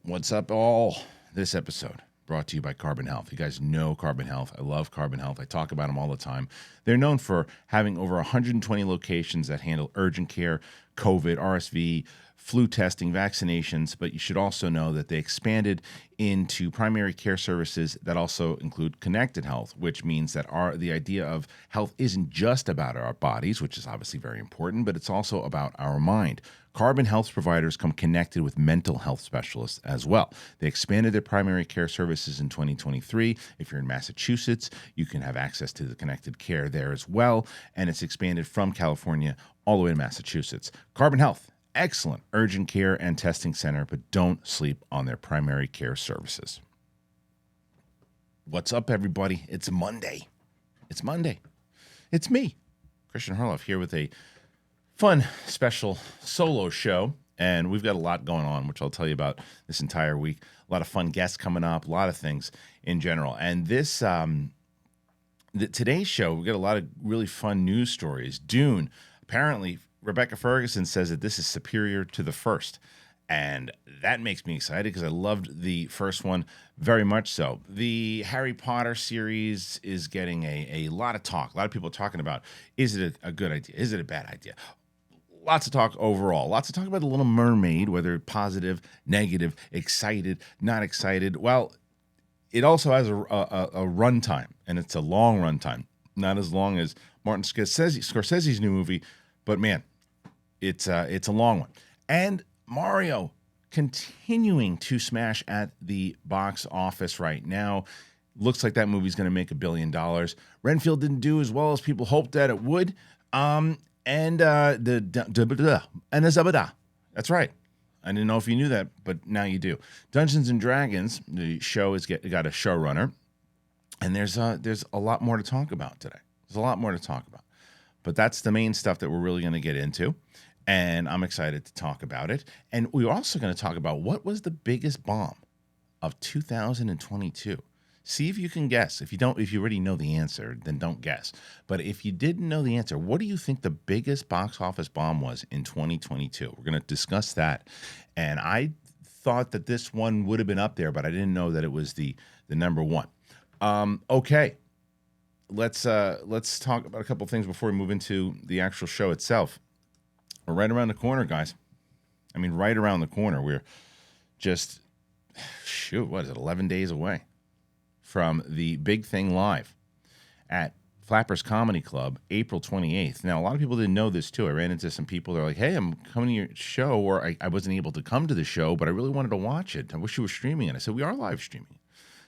What's up, all? This episode brought to you by Carbon Health. You guys know Carbon Health. I love Carbon Health. I talk about them all the time. They're known for having over 120 locations that handle urgent care, COVID, RSV, flu testing, vaccinations, but you should also know that they expanded into primary care services that also include connected health, which means that the idea of health isn't just about our bodies, which is obviously very important, but it's also about our mind. Carbon Health providers come connected with mental health specialists as well. They expanded their primary care services in 2023. If you're in Massachusetts, you can have access to the connected care there as well, and it's expanded from California all the way to Massachusetts. Carbon Health, excellent urgent care and testing center, but don't sleep on their primary care services. What's up, everybody? It's Monday. It's Monday. It's me, Kristian Harloff, here with a fun special solo show, and we've got a lot going on, which I'll tell you about this entire week. A lot of fun guests coming up, a lot of things in general. And this today's show, we've got a lot of really fun news stories. Dune, apparently Rebeca Ferguson says that this is superior to the first, and that makes me excited because I loved the first one very much so. The Harry Potter series is getting a lot of talk. A lot of people are talking about, is it a good idea? Is it a bad idea? Lots of talk overall. Lots of talk about the Little Mermaid, whether positive, negative, excited, not excited. Well, it also has a runtime, and it's a long runtime. Not as long as Martin Scorsese's new movie, but man, it's a long one. And Mario continuing to smash at the box office right now. Looks like that movie's going to make $1 billion. Renfield didn't do as well as people hoped that it would. And Zabada. That's right. I didn't know if you knew that, but now you do. Dungeons and Dragons, the show has got a showrunner, and there's a lot more to talk about today. There's a lot more to talk about, but that's the main stuff that we're really going to get into, and I'm excited to talk about it. And we're also going to talk about what was the biggest bomb of 2022. See if you can guess. If you already know the answer, then don't guess. But if you didn't know the answer, what do you think the biggest box office bomb was in 2022? We're going to discuss that. And I thought that this one would have been up there, but I didn't know that it was the number one. Okay. Let's talk about a couple things before we move into the actual show itself. We're right around the corner, guys. I mean, right around the corner. We're just, what is it, 11 days away from the big thing live at Flappers Comedy Club, April 28th. Now, a lot of people didn't know this, too. I ran into some people that are like, hey, I'm coming to your show, or I wasn't able to come to the show, but I really wanted to watch it. I wish you were streaming it. I said, we are live streaming.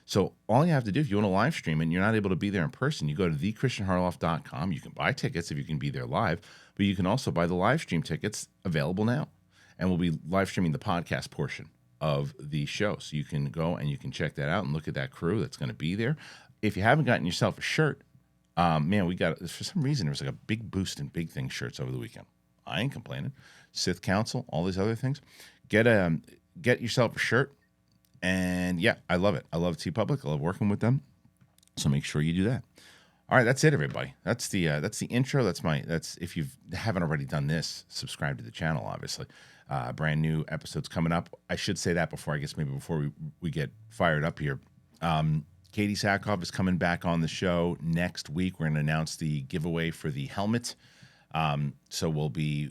So all you have to do, if you want to live stream and you're not able to be there in person, you go to thekristianharloff.com. You can buy tickets if you can be there live, but you can also buy the live stream tickets available now. And we'll be live streaming the podcast portion of the show. So you can go and you can check that out and look at that crew that's going to be there. If you haven't gotten yourself a shirt, man, we got, for some reason, there was like a big boost in Big Thing shirts over the weekend. I ain't complaining. Sith Council, all these other things. Get yourself a shirt. And yeah, I love it. I love TeePublic. I love working with them. So make sure you do that. All right, that's it, everybody. That's the intro. That's if you haven't already done this, subscribe to the channel, obviously. Brand new episodes coming up. I should say that before we get fired up here. Katie Sackhoff is coming back on the show next week. We're going to announce the giveaway for the helmet. So we'll be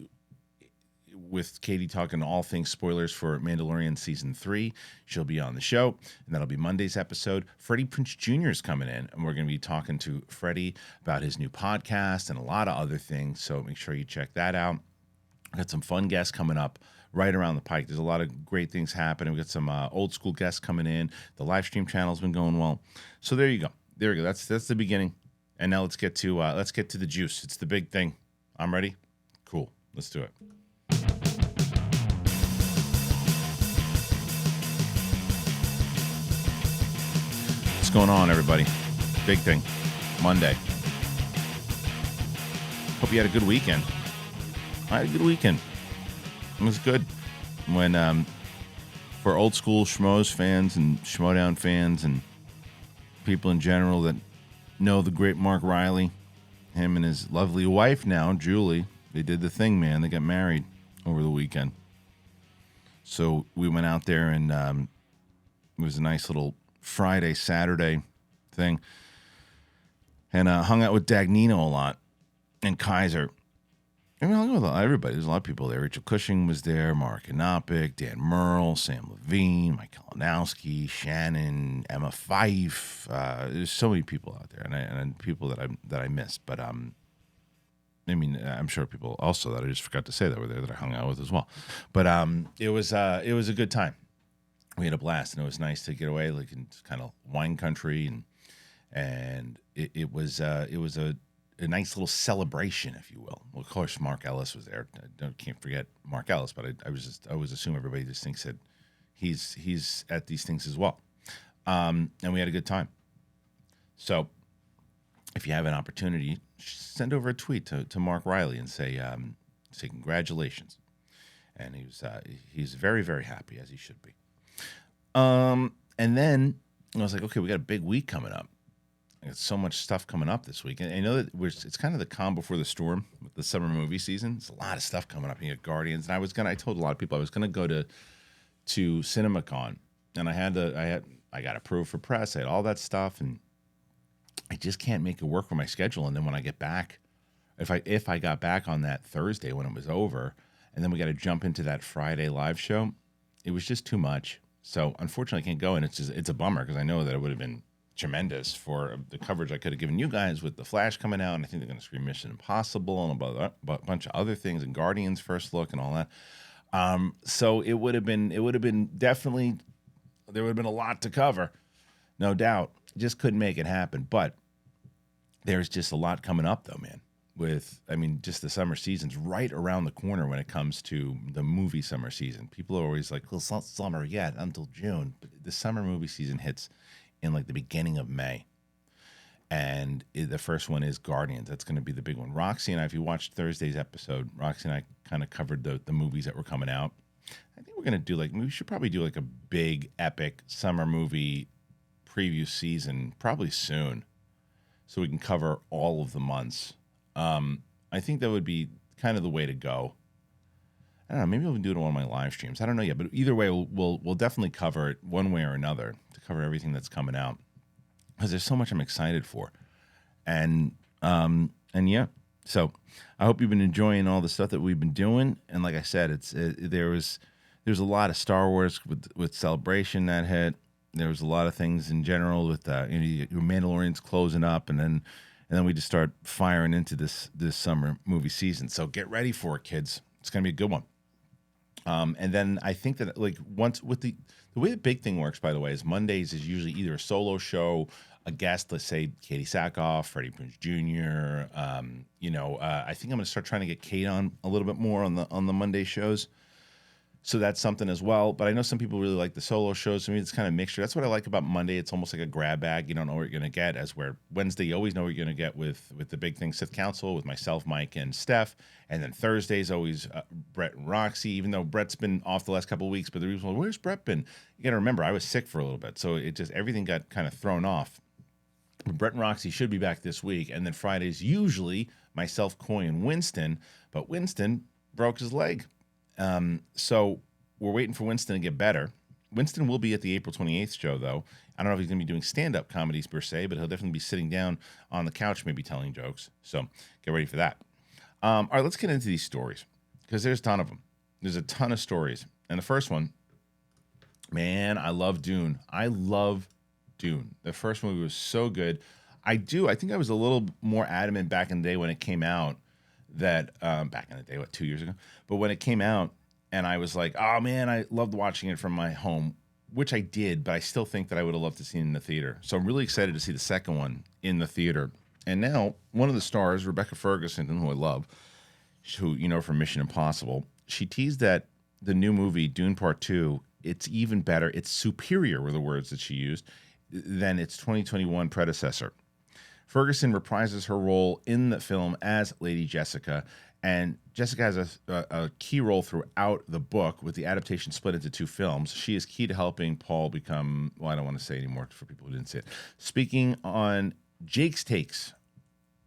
with Katie talking all things spoilers for Mandalorian Season 3. She'll be on the show, and that'll be Monday's episode. Freddie Prinze Jr. is coming in, and we're going to be talking to Freddie about his new podcast and a lot of other things, so make sure you check that out. We've got some fun guests coming up right around the pike. There's a lot of great things happening. We've got some old school guests coming in. The live stream channel's been going well. So there you go. There we go. That's the beginning. And now let's get to the juice. It's the big thing. I'm ready. Cool. Let's do it. What's going on, everybody? Big thing. Monday. Hope you had a good weekend. I had a good weekend. It was good. When for old school Schmoes fans and Schmodown fans and people in general that know the great Mark Riley, him and his lovely wife now, Julie, they did the thing, man. They got married over the weekend. So we went out there and It was a nice little Friday, Saturday thing. And hung out with Dagnino a lot and Kaiser. I mean, I hung out with everybody. There's a lot of people there. Rachel Cushing was there, Mark Anopik, Dan Merle, Sam Levine, Mike Kalinowski, Shannon, Emma Fife. There's so many people out there, and people that I missed. But I mean, I'm sure people also that I just forgot to say that were there that I hung out with as well. But it was a good time. We had a blast, and it was nice to get away, like in kind of wine country, and it was a nice little celebration, if you will. Well, of course, Mark Ellis was there. I can't forget Mark Ellis, but I always assume everybody just thinks that he's at these things as well. And we had a good time. So if you have an opportunity, send over a tweet to Mark Riley and say congratulations. And he's very, very happy, as he should be. And then I was like, okay, we got a big week coming up. I got so much stuff coming up this week. And I know that it's kind of the calm before the storm with the summer movie season. There's a lot of stuff coming up. You got Guardians. And I told a lot of people I was going to go to CinemaCon. And I got approved for press. I had all that stuff. And I just can't make it work for my schedule. And then when I get back, if I got back on that Thursday when it was over, and then we got to jump into that Friday live show, it was just too much. So unfortunately I can't go. And it's a bummer because I know that it would have been tremendous for the coverage I could have given you guys with The Flash coming out, and I think they're going to screen Mission Impossible and a bunch of other things, and Guardians first look and all that. So it would have been definitely, there would have been a lot to cover, no doubt. Just couldn't make it happen. But there's just a lot coming up though, man. Just the summer season's right around the corner when it comes to the movie summer season. People are always like, well, it's not summer yet until June, but the summer movie season hits in like the beginning of May. And the first one is Guardians. That's going to be the big one. Roxy and I, if you watched Thursday's episode, Roxy and I kind of covered the movies that were coming out. I think we're going to do we should probably do like a big epic summer movie preview season probably soon, so we can cover all of the months. I think that would be kind of the way to go. I don't know, maybe we'll do it on one of my live streams. I don't know yet, but either way, we'll definitely cover it one way or another to cover everything that's coming out, because there's so much I'm excited for. And yeah, so I hope you've been enjoying all the stuff that we've been doing. And like I said, there's a lot of Star Wars with Celebration that hit. There was a lot of things in general with your Mandalorian's closing up, and then we just start firing into this summer movie season. So get ready for it, kids. It's gonna be a good one. And then I think that once with the way the big thing works, by the way, is Mondays is usually either a solo show, a guest, let's say Katie Sackhoff, Freddie Prinze Jr. I think I'm going to start trying to get Kate on a little bit more on the Monday shows. So that's something as well. But I know some people really like the solo shows. I mean, it's kind of a mixture. That's what I like about Monday. It's almost like a grab bag. You don't know what you're going to get. As where Wednesday, you always know what you're going to get with the big thing, Sith Council, with myself, Mike, and Steph. And then Thursday's always Brett and Roxy, even though Brett's been off the last couple of weeks. But the reason, well, where's Brett been? You got to remember, I was sick for a little bit. So everything got kind of thrown off. But Brett and Roxy should be back this week. And then Friday's usually myself, Coy, and Winston. But Winston broke his leg. So we're waiting for Winston to get better. Winston will be at the April 28th show, though. I don't know if he's going to be doing stand-up comedies per se, but he'll definitely be sitting down on the couch, maybe telling jokes. So get ready for that. All right, let's get into these stories, because there's a ton of them. There's a ton of stories. And the first one, man, I love Dune. I love Dune. The first movie was so good. I think I was a little more adamant back in the day when it came out that, back in the day, 2 years ago? But when it came out, and I was like, oh, man, I loved watching it from my home, which I did, but I still think that I would have loved to see it in the theater. So I'm really excited to see the second one in the theater. And now, one of the stars, Rebeca Ferguson, who I love, who you know from Mission Impossible, she teased that the new movie, Dune Part 2, it's even better, it's superior, were the words that she used, than its 2021 predecessor. Ferguson reprises her role in the film as Lady Jessica, and Jessica has a key role throughout the book, with the adaptation split into two films. She is key to helping Paul become, well, I don't want to say anymore for people who didn't see it. Speaking on Jake's Takes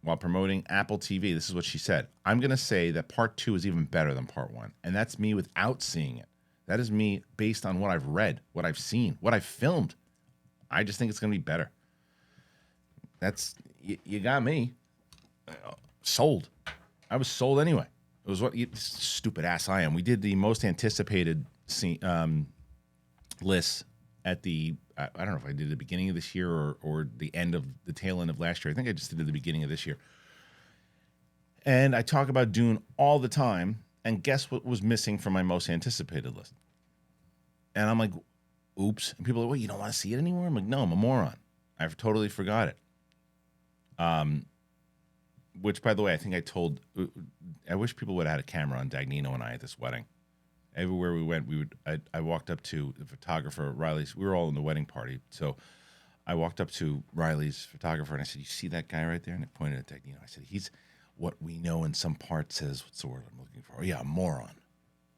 while promoting Apple TV, this is what she said. I'm going to say that Part 2 is even better than Part 1, and that's me without seeing it. That is me based on what I've read, what I've seen, what I've filmed. I just think it's going to be better. That's you got me sold. I was sold anyway. It was what stupid ass I am. We did the most anticipated lists at the I don't know if I did the beginning of this year or the tail end of last year. I think I just did it at the beginning of this year. And I talk about Dune all the time. And guess what was missing from my most anticipated list? And I'm like, oops. And people are like, well, you don't want to see it anymore? I'm like, no, I'm a moron. I've totally forgot it. Which, by the way, I think I wish people would have had a camera on Dagnino and I at this wedding. Everywhere we went, I walked up to the photographer, Riley's. We were all in the wedding party. So I walked up to Riley's photographer and I said, you see that guy right there? And I pointed at Dagnino. I said, he's what we know in some parts as, what's the word I'm looking for? Oh, yeah, a moron.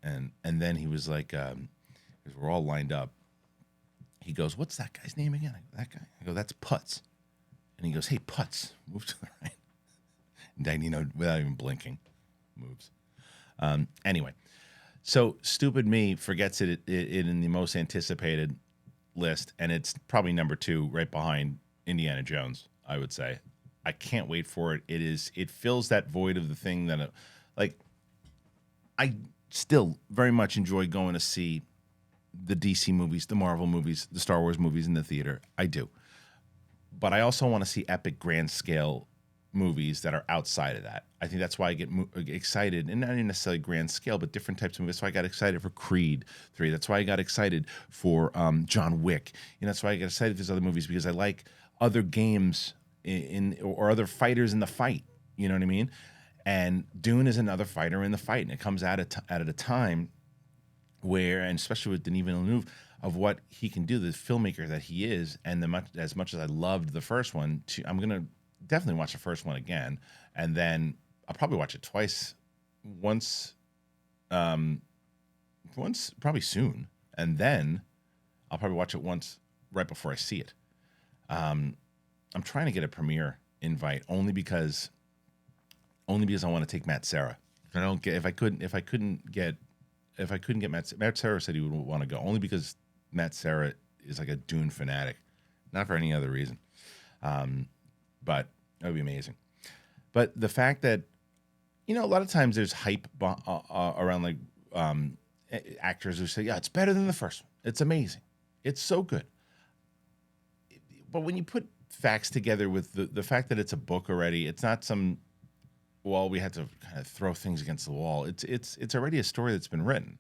And then he was like, because we're all lined up, he goes, what's that guy's name again? I go, that guy? I go, that's Putz. And he goes, hey, Putz, move to the right. And Dagnino, without even blinking, moves. Anyway, so stupid me forgets it in the most anticipated list, and it's probably number 2 right behind Indiana Jones, I would say. I can't wait for it. It fills that void of the thing that, I still very much enjoy going to see the DC movies, the Marvel movies, the Star Wars movies in the theater. I do. But I also want to see epic grand scale movies that are outside of that. I think that's why I get excited, and not necessarily grand scale, but different types of movies. That's why I got excited for Creed 3. That's why I got excited for John Wick. That's why I got excited for these other movies, because I like other games or other fighters in the fight. You know what I mean? And Dune is another fighter in the fight, and it comes at a time where, and especially with Denis Villeneuve, of what he can do, the filmmaker that he is, and as much as I loved the first one, I'm gonna definitely watch the first one again, and then I'll probably watch it twice, once probably soon, and then I'll probably watch it once right before I see it. I'm trying to get a premiere invite only because I want to take Matt Serra. If I couldn't get Matt Serra said he would want to go, only because Matt Serra is like a Dune fanatic, not for any other reason. But that would be amazing. But the fact that, a lot of times there's hype around actors who say, yeah, it's better than the first one. It's amazing. It's so good. But when you put facts together with the fact that it's a book already, it's not some, well, we had to kind of throw things against the wall. It's already a story that's been written.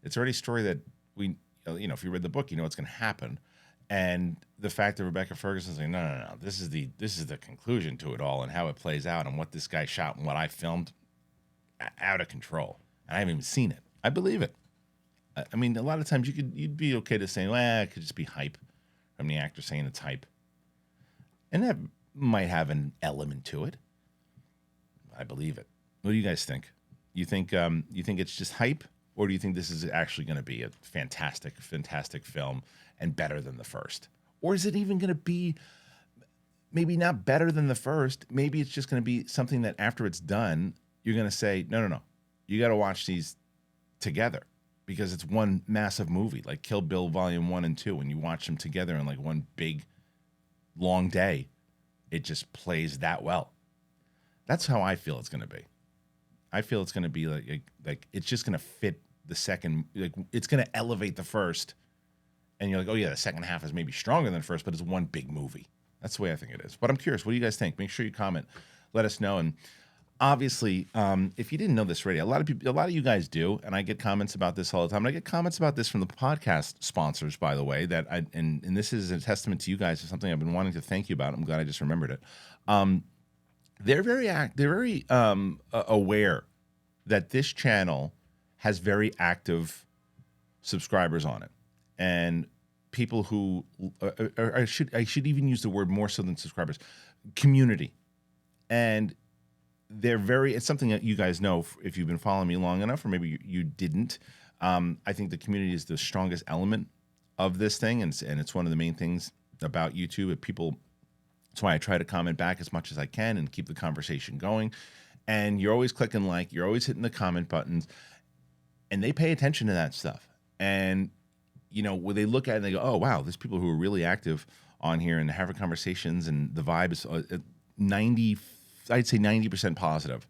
It's already a story that we, if you read the book, you know what's going to happen. And the fact that Rebeca Ferguson's like, no, this is the conclusion to it all, and how it plays out, and what this guy shot and what I filmed, out of control. And I haven't even seen it. I believe it. I mean, a lot of times you'd be okay to say, well, it could just be hype from the actor saying it's hype, and that might have an element to it. I believe it. What do you guys think? You think it's just hype, or do you think this is actually going to be a fantastic film and better than the first? Or is it even going to be maybe not better than the first? Maybe it's just going to be something that after it's done, you're going to say, no. You got to watch these together, because it's one massive movie, like Kill Bill Volume 1 and 2. When you watch them together in like one big, long day, it just plays that well. That's how I feel it's going to be. I feel it's going to be like it's just going to fit the second. Like, it's going to elevate the first, and you're like, oh yeah, the second half is maybe stronger than the first, but it's one big movie. That's the way I think it is. But I'm curious, what do you guys think? Make sure you comment, let us know. And obviously, if you didn't know this already, a lot of you guys do, and I get comments about this all the time. And I get comments about this from the podcast sponsors, by the way. And this is a testament to you guys. It's something I've been wanting to thank you about. I'm glad I just remembered it. They're very aware that this channel has very active subscribers on it, and people who I should even use the word more so than subscribers, community. And it's something that you guys know if you've been following me long enough, or maybe you didn't. I think the community is the strongest element of this thing, and it's one of the main things about YouTube. That's why I try to comment back as much as I can and keep the conversation going. And you're always clicking like, you're always hitting the comment buttons, and they pay attention to that stuff. And when they look at it and they go, oh wow, there's people who are really active on here and having conversations, and the vibe is 90, I'd say 90% positive.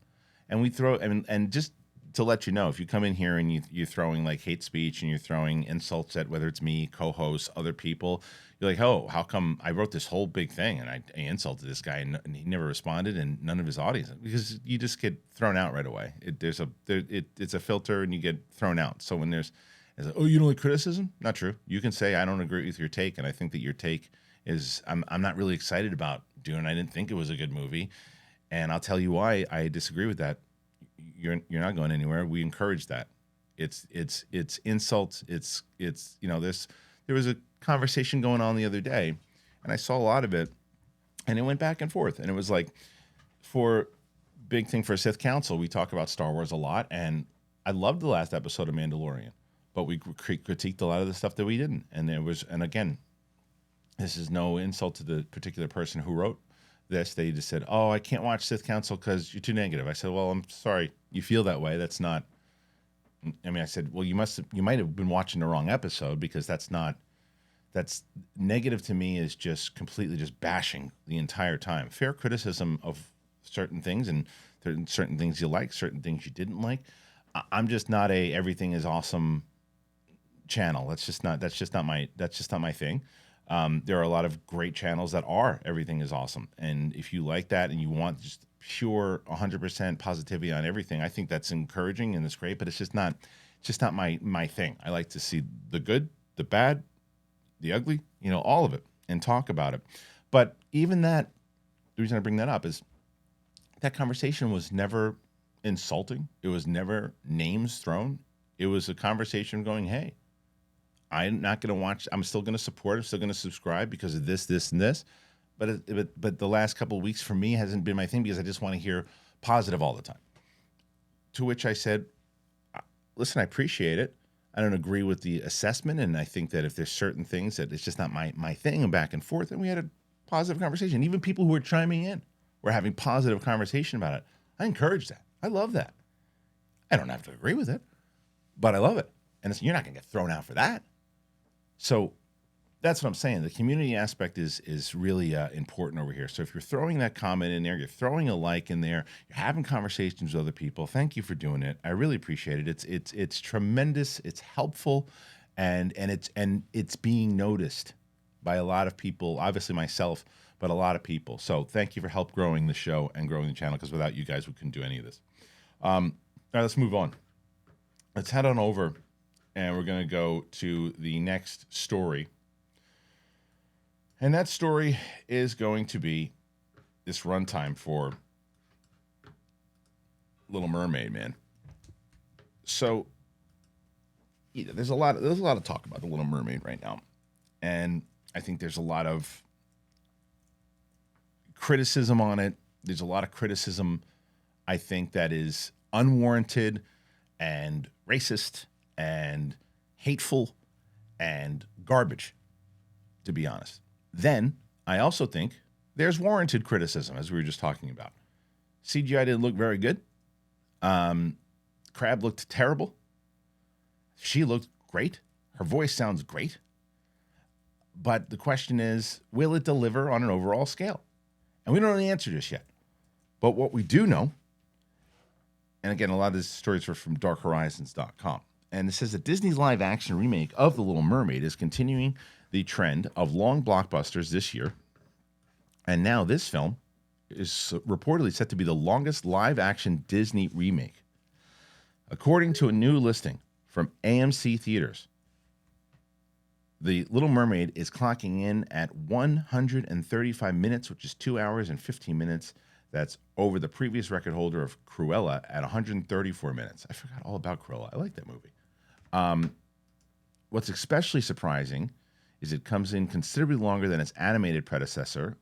And we throw, and just to let you know, if you come in here and you're throwing like hate speech and you're throwing insults at whether it's me, co-hosts, other people, you're like, oh, how come I wrote this whole big thing and I insulted this guy and he never responded, and none of his audience, because you just get thrown out right away. It's a filter and you get thrown out. So when it's like, oh, you don't like criticism? Not true. You can say I don't agree with your take, and I think that your take is I'm not really excited about Dune. I didn't think it was a good movie, and I'll tell you why I disagree with that. You're not going anywhere. We encourage that. It's insults. It's there was a conversation going on the other day, and I saw a lot of it, and it went back and forth, and it was like, for big thing for Sith Council, we talk about Star Wars a lot, and I loved the last episode of Mandalorian, but we critiqued a lot of the stuff that we didn't, and again, this is no insult to the particular person who wrote this. They just said, oh, I can't watch Sith Council because you're too negative. I said, well, I'm sorry you feel that way. That's not, I said, well, you might have been watching the wrong episode, because that's negative to me is just completely just bashing the entire time. Fair criticism of certain things, and certain things you like, certain things you didn't like. I'm just not a everything is awesome channel. That's just not my thing. There are a lot of great channels that are everything is awesome, and if you like that and you want just pure 100% positivity on everything, I think that's encouraging and it's great. But it's just not my thing. I like to see the good, the bad, the ugly, all of it, and talk about it. But even that, the reason I bring that up is that conversation was never insulting. It was never names thrown. It was a conversation going, hey, I'm not going to watch. I'm still going to support. I'm still going to subscribe because of this, this, and this. But the last couple of weeks for me hasn't been my thing, because I just want to hear positive all the time. To which I said, listen, I appreciate it. I don't agree with the assessment, and I think that if there's certain things that it's just not my thing, and back and forth, and we had a positive conversation. Even people who were chiming in were having positive conversation about it. I encourage that. I love that. I don't have to agree with it, but I love it. And you're not going to get thrown out for that. So that's what I'm saying. The community aspect is really important over here. So if you're throwing that comment in there, you're throwing a like in there, you're having conversations with other people, thank you for doing it. I really appreciate it. It's tremendous. It's helpful, and it's being noticed by a lot of people. Obviously myself, but a lot of people. So thank you for help growing the show and growing the channel, because without you guys, we couldn't do any of this. All right, let's move on. Let's head on over, and we're going to go to the next story. And that story is going to be this runtime for Little Mermaid, man. So there's a lot of talk about the Little Mermaid right now, and I think there's a lot of criticism on it. There's a lot of criticism, I think, that is unwarranted and racist and hateful and garbage, to be honest. Then I also think there's warranted criticism, as we were just talking about. CGI didn't look very good. Crab looked terrible. She looked great. Her voice sounds great. But the question is, will it deliver on an overall scale? And we don't know the answer just yet. But what we do know, and again, a lot of these stories are from darkhorizons.com, and it says that Disney's live-action remake of The Little Mermaid is continuing the trend of long blockbusters this year. And now this film is reportedly set to be the longest live-action Disney remake. According to a new listing from AMC Theaters, The Little Mermaid is clocking in at 135 minutes, which is 2 hours and 15 minutes. That's over the previous record holder of Cruella at 134 minutes. I forgot all about Cruella. I like that movie. What's especially surprising is it comes in considerably longer than its animated predecessor,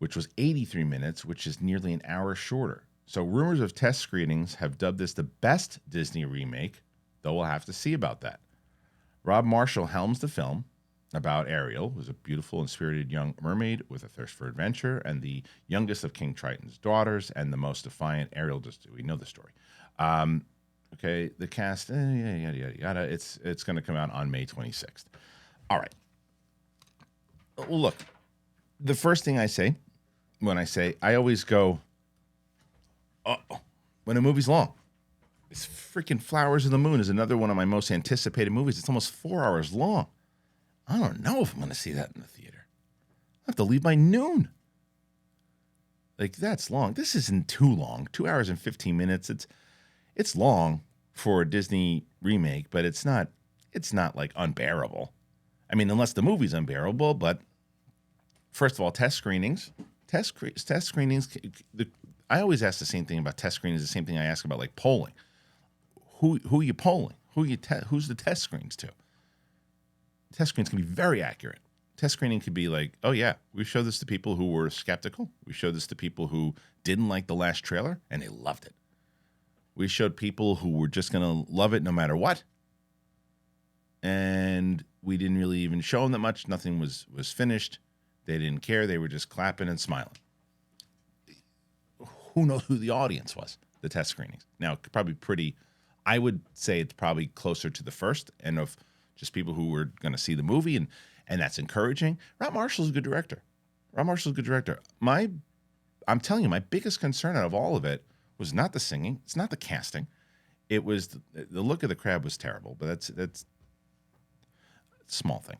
which was 83 minutes, which is nearly an hour shorter. So rumors of test screenings have dubbed this the best Disney remake, though we'll have to see about that. Rob Marshall helms the film about Ariel, who's a beautiful and spirited young mermaid with a thirst for adventure, and the youngest of King Triton's daughters, and the most defiant Ariel. We know the story. Okay, the cast, yada yada yada. It's going to come out on May 26th. All right. Well, look, the first thing I say when I always go, oh, when a movie's long. It's freaking Flowers of the Moon is another one of my most anticipated movies. It's almost 4 hours long. I don't know if I'm going to see that in the theater. I have to leave by noon. Like, that's long. This isn't too long. 2 hours and 15 minutes. It's long for a Disney remake, but it's not like unbearable. I mean, unless the movie's unbearable, but first of all, test screenings. I always ask the same thing about test screenings, the same thing I ask about like polling. Who are you polling? Who's the test screens to? Test screens can be very accurate. Test screening could be like, oh yeah, we showed this to people who were skeptical. We showed this to people who didn't like the last trailer and they loved it. We showed people who were just going to love it no matter what. And we didn't really even show them that much. Nothing was finished. They didn't care. They were just clapping and smiling. Who knows who the audience was, the test screenings. Now, I would say it's probably closer to the first and of just people who were going to see the movie, and that's encouraging. Rob Marshall's a good director. I'm telling you, my biggest concern out of all of it was not the singing. It's not the casting. It was the look of the crab was terrible, but that's a small thing.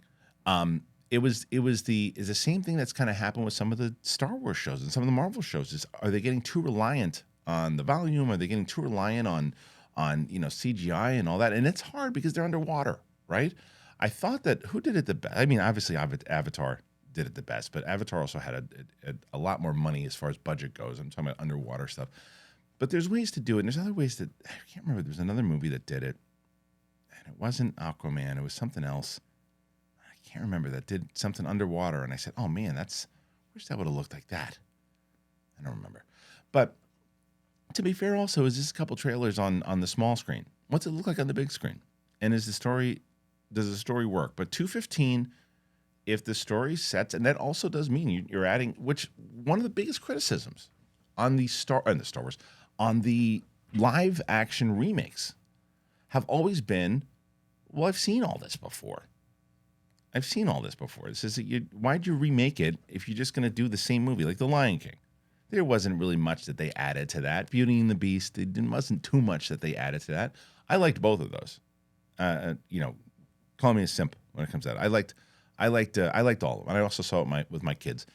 It was the same thing that's kind of happened with some of the Star Wars shows and some of the Marvel shows. Are they getting too reliant on the volume? Are they getting too reliant on CGI and all that? And it's hard because they're underwater, right? I thought that who did it the best? I mean, obviously Avatar did it the best, but Avatar also had a lot more money as far as budget goes. I'm talking about underwater stuff. But there's ways to do it, and there's other ways I can't remember. There was another movie that did it, and it wasn't Aquaman. It was something else. I can't remember that did something underwater, and I said, oh man, wish that would have looked like that. I don't remember. But to be fair, also, is just a couple trailers on the small screen. What's it look like on the big screen? And does the story work? But 2:15, if the story sets, and that also does mean you're adding, which one of the biggest criticisms on the Star Wars, on the live action remakes have always been, well, I've seen all this before. This is why'd you remake it if you're just going to do the same movie like The Lion King? There wasn't really much that they added to that. Beauty and the Beast, it wasn't too much that they added to that. I liked both of those. Call me a simp when it comes to that. I liked all of them. And I also saw it with my kid,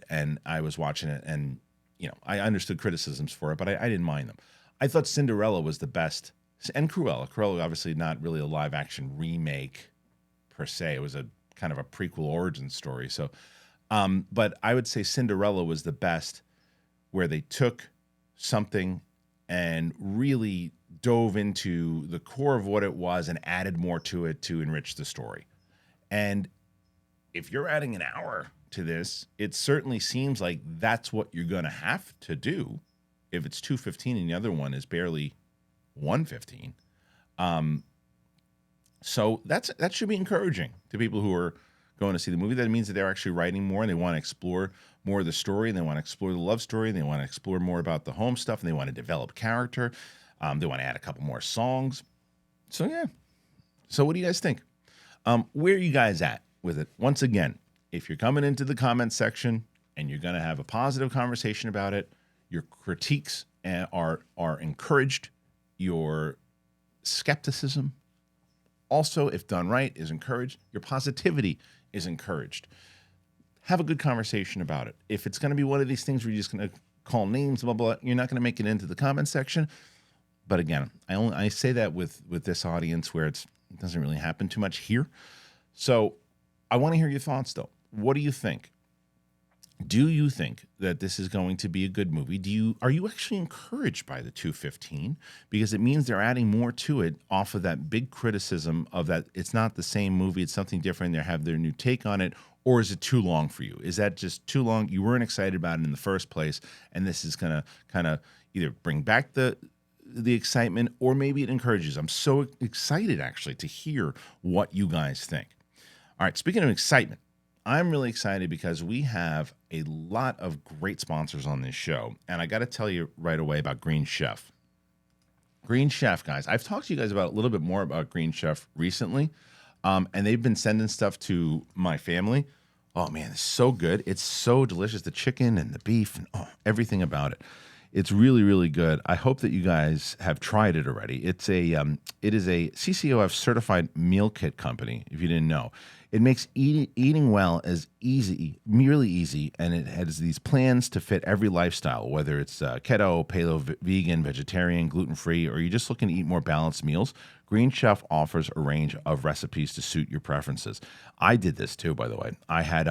and I was watching it, and I understood criticisms for it, but I didn't mind them. I thought Cinderella was the best, and Cruella. Cruella, obviously not really a live action remake per se. It was a kind of a prequel origin story. So, but I would say Cinderella was the best, where they took something and really dove into the core of what it was and added more to it to enrich the story. And if you're adding an hour to this, it certainly seems like that's what you're going to have to do if it's 2:15 and the other one is barely 1:15. So that should be encouraging to people who are going to see the movie. That means that they're actually writing more and they want to explore more of the story, and they want to explore the love story, and they want to explore more about the home stuff, and they want to develop character. They want to add a couple more songs. So yeah. So what do you guys think? Where are you guys at with it? Once again, if you're coming into the comments section and you're going to have a positive conversation about it, your critiques are encouraged. Your skepticism, also, if done right, is encouraged. Your positivity is encouraged. Have a good conversation about it. If it's going to be one of these things where you're just going to call names, blah, blah, you're not going to make it into the comment section. But again, I say that with this audience where it doesn't really happen too much here. So I want to hear your thoughts, though. What do you think? Do you think that this is going to be a good movie? Are you actually encouraged by the 2:15? Because it means they're adding more to it off of that big criticism of that it's not the same movie, it's something different, they have their new take on it, or is it too long for you? Is that just too long? You weren't excited about it in the first place, and this is going to kind of either bring back the excitement, or maybe it encourages. I'm so excited, actually, to hear what you guys think. All right, speaking of excitement, I'm really excited because we have a lot of great sponsors on this show. And I got to tell you right away about Green Chef. Green Chef, guys. I've talked to you guys about a little bit more about Green Chef recently, and they've been sending stuff to my family. Oh man, it's so good. It's so delicious. The chicken and the beef and everything about it. It's really, really good. I hope that you guys have tried it already. It is a CCOF certified meal kit company. If you didn't know, it makes eating well as easy, really easy, and it has these plans to fit every lifestyle, whether it's keto, paleo, vegan, vegetarian, gluten-free, or you're just looking to eat more balanced meals. Green Chef offers a range of recipes to suit your preferences. I did this too, by the way. I had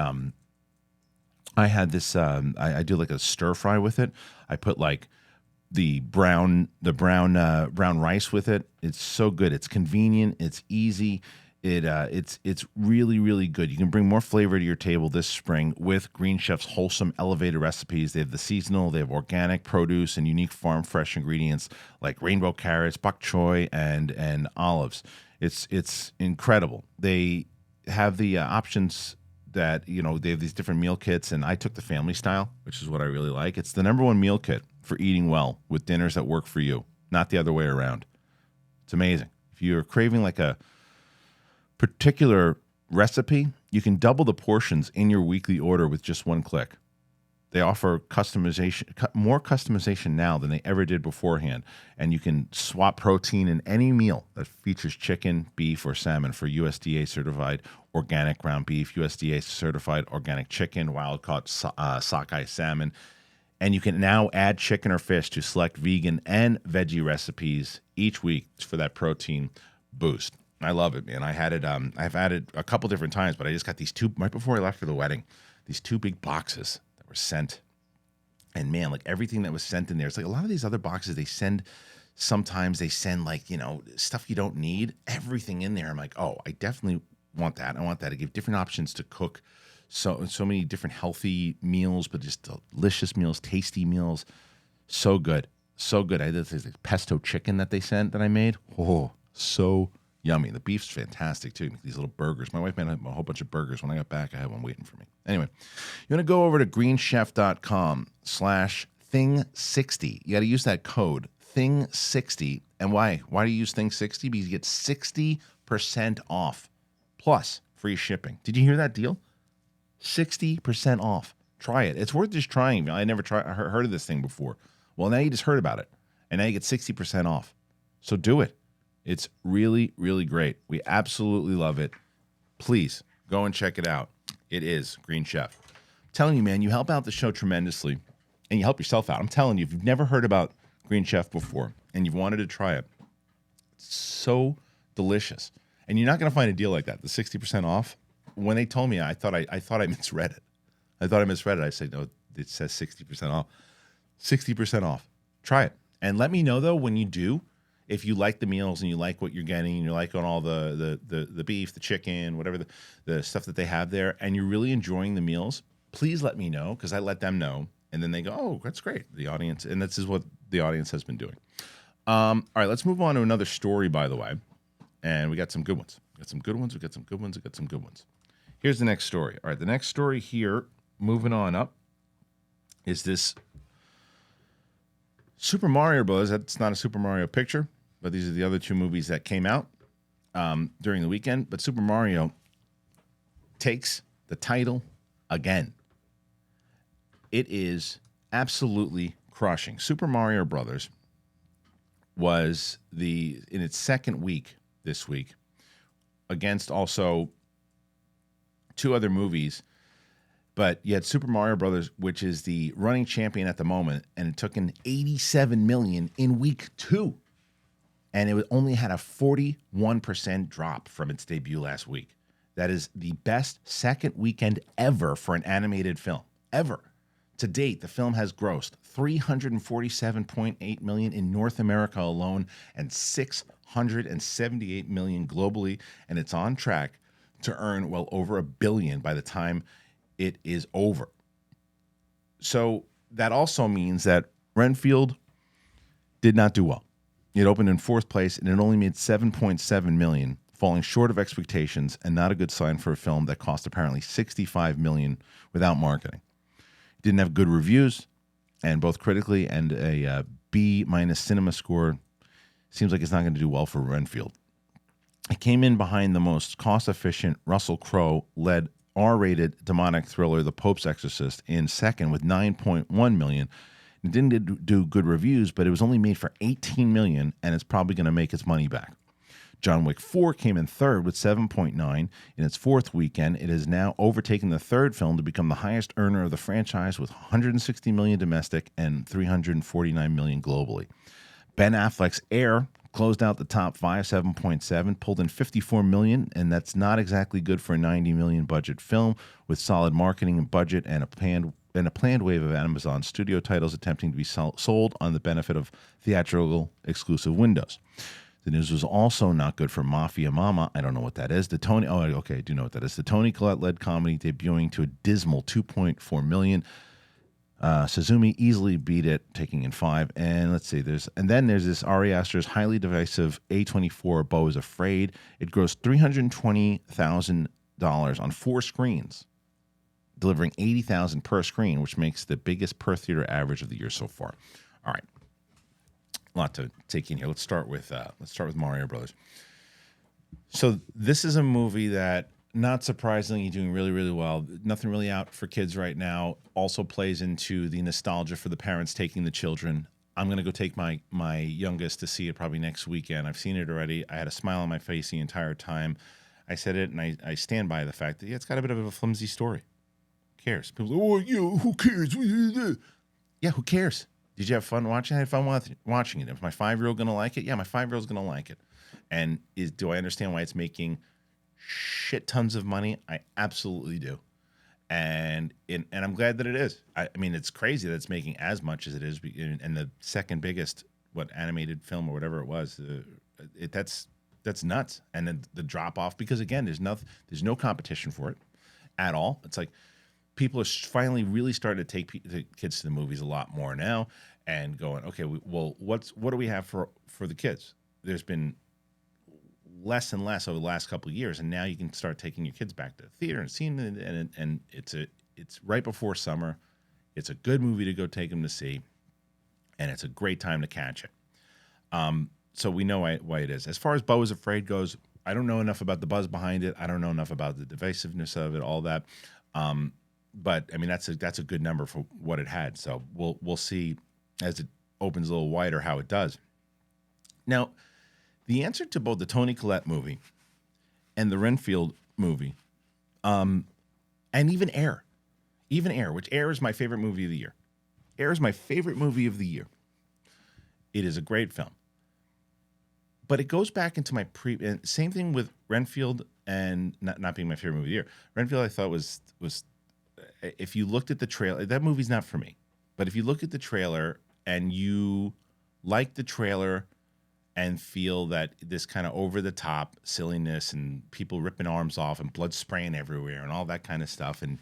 this. I do like a stir fry with it. I put like the brown rice with it. It's so good. It's convenient. It's easy. It's really, really good. You can bring more flavor to your table this spring with Green Chef's wholesome, elevated recipes. They have the seasonal, they have organic produce and unique farm fresh ingredients like rainbow carrots, bok choy, and olives. It's incredible. They have the options that, they have these different meal kits, and I took the family style, which is what I really like. It's the #1 meal kit for eating well with dinners that work for you, not the other way around. It's amazing. If you're craving like a particular recipe, you can double the portions in your weekly order with just one click. They offer more customization now than they ever did beforehand, and you can swap protein in any meal that features chicken, beef, or salmon for USDA certified organic ground beef, USDA certified organic chicken, wild-caught sockeye salmon, and you can now add chicken or fish to select vegan and veggie recipes each week for that protein boost. I love it, man. I had it. I've had it a couple different times, but I just got these two right before I left for the wedding. These 2 big boxes that were sent, and man, like everything that was sent in there, it's like a lot of these other boxes they send. Sometimes they send like stuff you don't need. Everything in there. I'm like, oh, I definitely want that. I want that. To give different options to cook. So many different healthy meals, but just delicious meals, tasty meals. So good, so good. I did this pesto chicken that they sent that I made. Oh, so yummy. The beef's fantastic too. These little burgers. My wife made a whole bunch of burgers. When I got back, I had one waiting for me. Anyway, you want to go over to greenchef.com/thing60. You got to use that code thing60. And why? Why do you use thing60? Because you get 60% off plus free shipping. Did you hear that deal? 60% off. Try it. It's worth just trying. I never heard of this thing before. Well, now you just heard about it, and now you get 60% off. So do it. It's really, really great. We absolutely love it. Please go and check it out. It is Green Chef. I'm telling you, man, you help out the show tremendously, and you help yourself out. I'm telling you, if you've never heard about Green Chef before and you've wanted to try it, it's so delicious. And you're not going to find a deal like that, the 60% off. When they told me, I thought I misread it. I said, no, it says 60% off. 60% off. Try it. And let me know, though, when you do, if you like the meals and you like what you're getting and you like on all the beef, the chicken, whatever the stuff that they have there, and you're really enjoying the meals, please let me know, because I let them know. And then they go, oh, that's great. The audience, and this is what the audience has been doing. All right, let's move on to another story, by the way. And we got some good ones. We got some good ones. Here's the next story. All right, the next story here, moving on up, is this Super Mario Bros. That's not a Super Mario picture, but these are the other 2 movies that came out during the weekend. But Super Mario takes the title again. It is absolutely crushing. Super Mario Brothers was in its second week this week against also 2 other movies. But you had Super Mario Brothers, which is the running champion at the moment, and it took in $87 million in week 2. And it only had a 41% drop from its debut last week. That is the best second weekend ever for an animated film, ever. To date, the film has grossed $347.8 million in North America alone and $678 million globally, and it's on track to earn well over $1 billion by the time it is over. So that also means that Renfield did not do well. It opened in 4th place, and it only made $7.7 million, falling short of expectations, and not a good sign for a film that cost apparently $65 million without marketing. It didn't have good reviews, and both critically and a B- cinema score seems like it's not going to do well for Renfield. It came in behind the most cost-efficient Russell Crowe-led R-rated demonic thriller, The Pope's Exorcist, in second with $9.1 million. It didn't do good reviews, but it was only made for $18 million, and it's probably going to make its money back. John Wick 4 came in third with 7.9. In its fourth weekend, it has now overtaken the third film to become the highest earner of the franchise with $160 million domestic and $349 million globally. Ben Affleck's Air closed out the top 5, 7.7, pulled in $54 million, and that's not exactly good for a $90 million budget film with solid marketing and budget and a planned wave of Amazon studio titles attempting to be sold on the benefit of theatrical exclusive windows. The news was also not good for Mafia Mama. I don't know what that is. I do know what that is. The Toni Collette-led comedy debuting to a dismal $2.4 million. Suzumi easily beat it, taking in 5. And let's see, there's this Ari Aster's highly divisive A24 Beau is Afraid. It grossed $320,000 on 4 screens, delivering $80,000 per screen, which makes the biggest per theater average of the year so far. All right, a lot to take in here. Let's start with Mario Brothers. So this is a movie that, not surprisingly, doing really, really well. Nothing really out for kids right now. Also plays into the nostalgia for the parents taking the children. I'm going to go take my youngest to see it probably next weekend. I've seen it already. I had a smile on my face the entire time. I said it, and I stand by the fact that, it's got a bit of a flimsy story. Who cares? People go, who cares? Yeah, who cares? Did you have fun watching it? I had fun watching it. Is my 5-year-old going to like it? Yeah, my 5-year-old's going to like it. And do I understand why it's making shit tons of money? I absolutely do. And I'm glad that it is. I mean, it's crazy that it's making as much as it is. And the second biggest, animated film or whatever it was, that's nuts. And then the drop off, because again, there's no competition for it at all. It's like people are finally really starting to take the kids to the movies a lot more now and going, okay, what do we have for the kids? There's been less and less over the last couple of years, and now you can start taking your kids back to the theater and seeing it, and it's right before summer. It's a good movie to go take them to see, and it's a great time to catch it. So we know why it is. As far as Beau is Afraid goes, I don't know enough about the buzz behind it. I don't know enough about the divisiveness of it, all that. But I mean, that's a good number for what it had. So we'll see as it opens a little wider how it does. Now, the answer to both the Toni Collette movie and the Renfield movie, and even Air, which Air is my favorite movie of the year. Air is my favorite movie of the year. It is a great film. But it goes back into my same thing with Renfield and not being my favorite movie of the year. Renfield I thought was if you looked at the trailer, that movie's not for me. But if you look at the trailer and you like the trailer and feel that this kind of over-the-top silliness and people ripping arms off and blood spraying everywhere and all that kind of stuff, and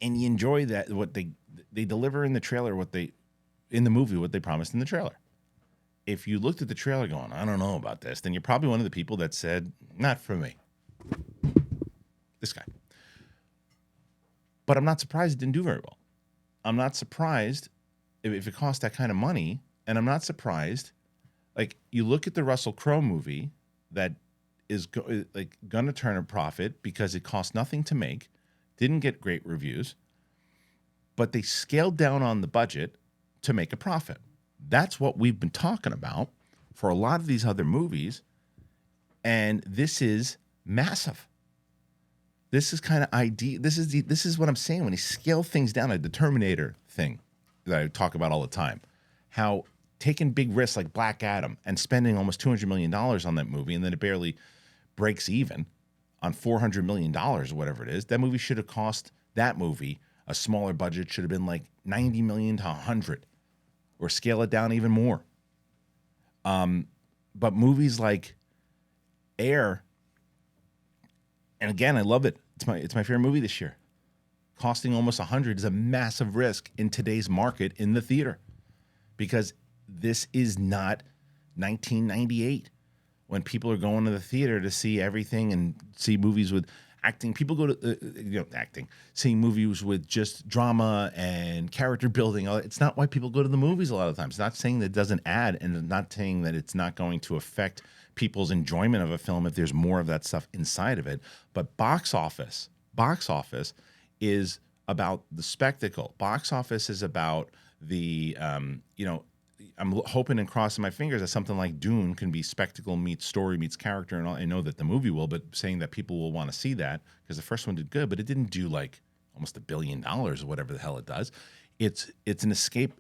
you enjoy that, what they deliver in the trailer, in the movie, what they promised in the trailer. If you looked at the trailer going, I don't know about this, then you're probably one of the people that said, not for me. This guy. But I'm not surprised it didn't do very well. I'm not surprised if it cost that kind of money, and I'm not surprised. Like, you look at the Russell Crowe movie that is going to turn a profit because it cost nothing to make, didn't get great reviews, but they scaled down on the budget to make a profit. That's what we've been talking about for a lot of these other movies, and this is massive. This is kind of ideal. This is what I'm saying when you scale things down, like the Terminator thing that I talk about all the time. How taking big risks like Black Adam and spending almost $200 million on that movie, and then it barely breaks even on $400 million or whatever it is. That movie should have cost that movie a smaller budget. Should have been like $90 million to $100, or scale it down even more. But movies like Air, and again, I love it. It's my favorite movie this year. Costing almost $100 is a massive risk in today's market in the theater, because this is not 1998 when people are going to the theater to see everything and see movies with acting. People go to acting, seeing movies with just drama and character building. It's not why people go to the movies a lot of times. It's not saying that it doesn't add, and not saying that it's not going to affect people's enjoyment of a film if there's more of that stuff inside of it. But box office is about the spectacle. Box office is about the I'm hoping and crossing my fingers that something like Dune can be spectacle meets story meets character, and all. I know that the movie will, but saying that people will want to see that because the first one did good, but it didn't do like almost $1 billion or whatever the hell it does. It's an escape.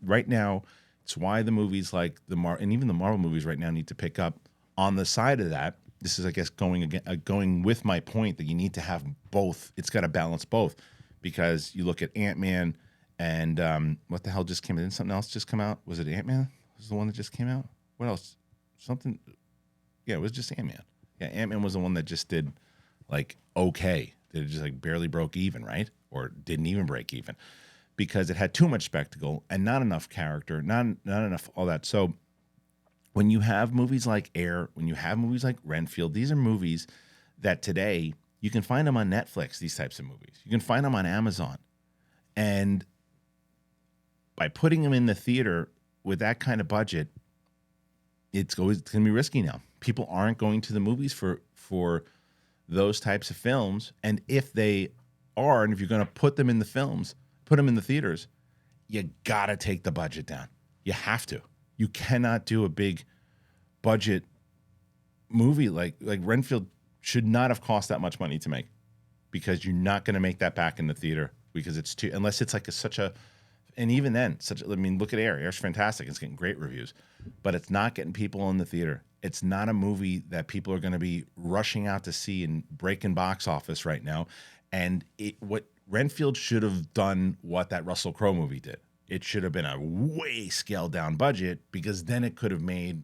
Right now, it's why the movies like and even the Marvel movies right now need to pick up on the side of that. This is, I guess, going with my point that you need to have both. It's got to balance both, because you look at Ant-Man. And what the hell just came out? Didn't something else just come out? Was it Ant-Man? Was the one that just came out? What else? Something. Yeah, it was just Ant-Man. Yeah, Ant-Man was the one that just did like okay. It just like barely broke even, right? Or didn't even break even, because it had too much spectacle and not enough character, not enough all that. So when you have movies like Air, when you have movies like Renfield, these are movies that today you can find them on Netflix. These types of movies, you can find them on Amazon, and by putting them in the theater with that kind of budget, it's going to be risky now. People aren't going to the movies for those types of films. And if they are, and if you're going to put them in the theaters, you got to take the budget down. You have to. You cannot do a big budget movie like Renfield should not have cost that much money to make, because you're not going to make that back in the theater, because it's too, unless it's like and even then, look at Air. Air's fantastic. It's getting great reviews, but it's not getting people in the theater. It's not a movie that people are going to be rushing out to see and breaking box office right now. And what Renfield should have done, what that Russell Crowe movie did. It should have been a way scaled down budget, because then it could have made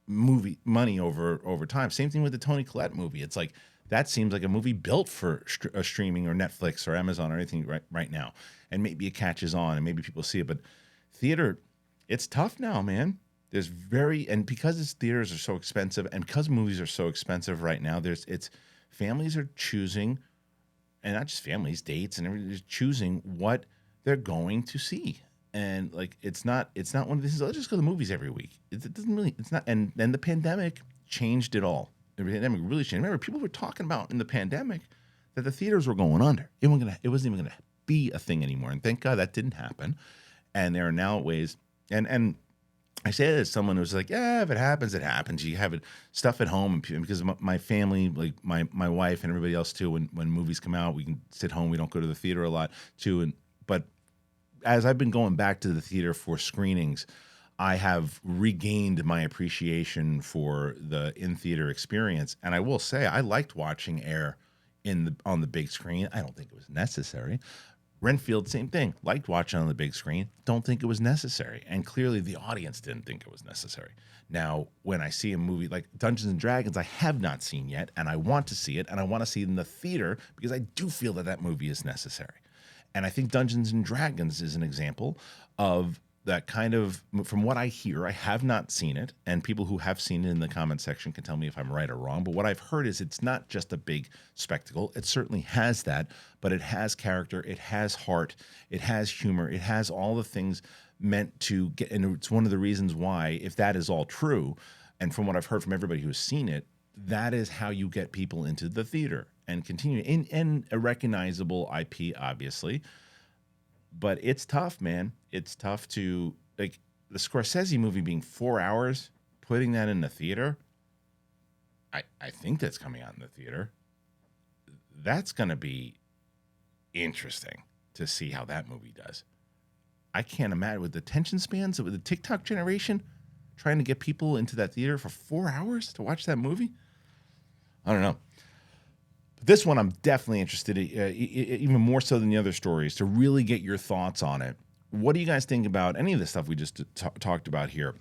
movie money over time. Same thing with the Toni Collette movie. It's like, that seems like a movie built for a streaming or Netflix or Amazon or anything right now. And maybe it catches on and maybe people see it. But theater, it's tough now, man. And because theaters are so expensive, and because movies are so expensive right now, families are choosing, and not just families, dates and everything, just choosing what they're going to see. And like, it's not one of these, let's just go to the movies every week. It doesn't really, it's not. And then the pandemic changed it all. The pandemic really changed. Remember, people were talking about in the pandemic that the theaters were going under. It wasn't even going to be a thing anymore. And thank God that didn't happen. And there are now ways. And I say that as someone who's like, yeah, if it happens, it happens. You have stuff at home, and because my family, like my wife and everybody else too, when movies come out, we can sit home. We don't go to the theater a lot too. But as I've been going back to the theater for screenings, I have regained my appreciation for the in-theater experience. And I will say, I liked watching Air on the big screen. I don't think it was necessary. Renfield, same thing. Liked watching on the big screen. Don't think it was necessary. And clearly the audience didn't think it was necessary. Now, when I see a movie like Dungeons and Dragons, I have not seen yet, and I want to see it, and I want to see it in the theater, because I do feel that movie is necessary. And I think Dungeons and Dragons is an example of that kind of, from what I hear, I have not seen it, and people who have seen it in the comment section can tell me if I'm right or wrong, but what I've heard is it's not just a big spectacle. It certainly has that, but it has character, it has heart, it has humor, it has all the things meant to get, and it's one of the reasons why, if that is all true, and from what I've heard from everybody who's seen it, that is how you get people into the theater and continue in a recognizable IP, obviously. But it's tough, man. It's tough to, like, the Scorsese movie being 4 hours, putting that in the theater. I think that's coming out in the theater. That's going to be interesting to see how that movie does. I can't imagine with the attention spans of the TikTok generation trying to get people into that theater for 4 hours to watch that movie. I don't know. This one I'm definitely interested in, even more so than the other stories, to really get your thoughts on it. What do you guys think about any of the stuff we just talked about here?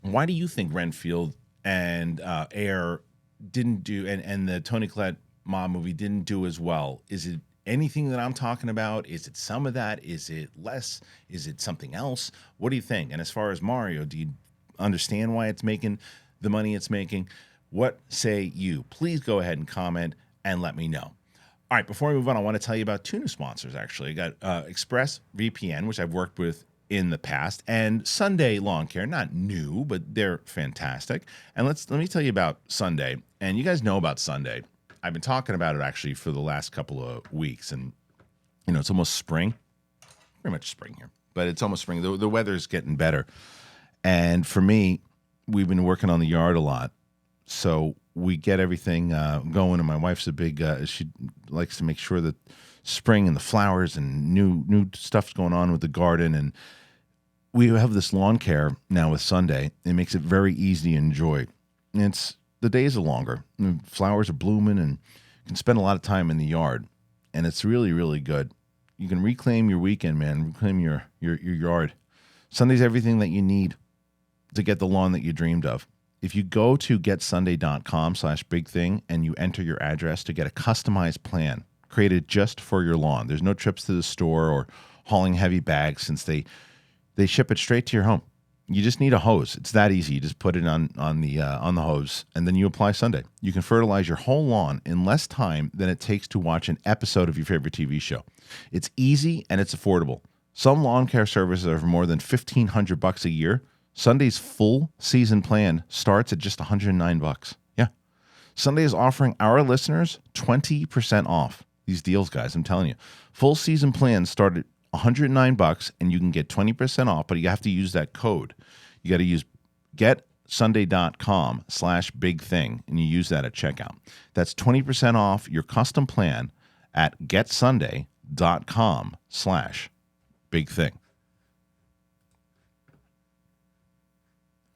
Why do you think Renfield and Air didn't do, and the Toni Collette mom movie didn't do as well? Is it anything that I'm talking about? Is it some of that? Is it less? Is it something else? What do you think? And as far as Mario, do you understand why it's making the money it's making? What say you? Please go ahead and comment and let me know. All right, before we move on, I want to tell you about two new sponsors, actually. I got ExpressVPN, which I've worked with in the past, and Sunday Lawn Care. Not new, but they're fantastic. And let me tell you about Sunday. And you guys know about Sunday. I've been talking about it, actually, for the last couple of weeks. And, it's almost spring. Pretty much spring here. But it's almost spring. The weather's getting better. And for me, we've been working on the yard a lot. So we get everything going, and my wife's a big. She likes to make sure that spring and the flowers and new stuff's going on with the garden, and we have this lawn care now with Sunday. It makes it very easy to enjoy. And the days are longer, and flowers are blooming, and you can spend a lot of time in the yard, and it's really, really good. You can reclaim your weekend, man. Reclaim your yard. Sunday's everything that you need to get the lawn that you dreamed of. If you go to getsunday.com/bigthing and you enter your address to get a customized plan created just for your lawn, there's no trips to the store or hauling heavy bags, since they ship it straight to your home. You just need a hose. It's that easy. You just put it on the hose, and then you apply Sunday. You can fertilize your whole lawn in less time than it takes to watch an episode of your favorite TV show. It's easy and it's affordable. Some lawn care services are for more than $1,500 a year. Sunday's full season plan starts at just $109. Yeah. Sunday is offering our listeners 20% off these deals, guys. I'm telling you. Full season plans start at $109, and you can get 20% off, but you have to use that code. You got to use getsunday.com/bigthing, and you use that at checkout. That's 20% off your custom plan at getsunday.com/bigthing.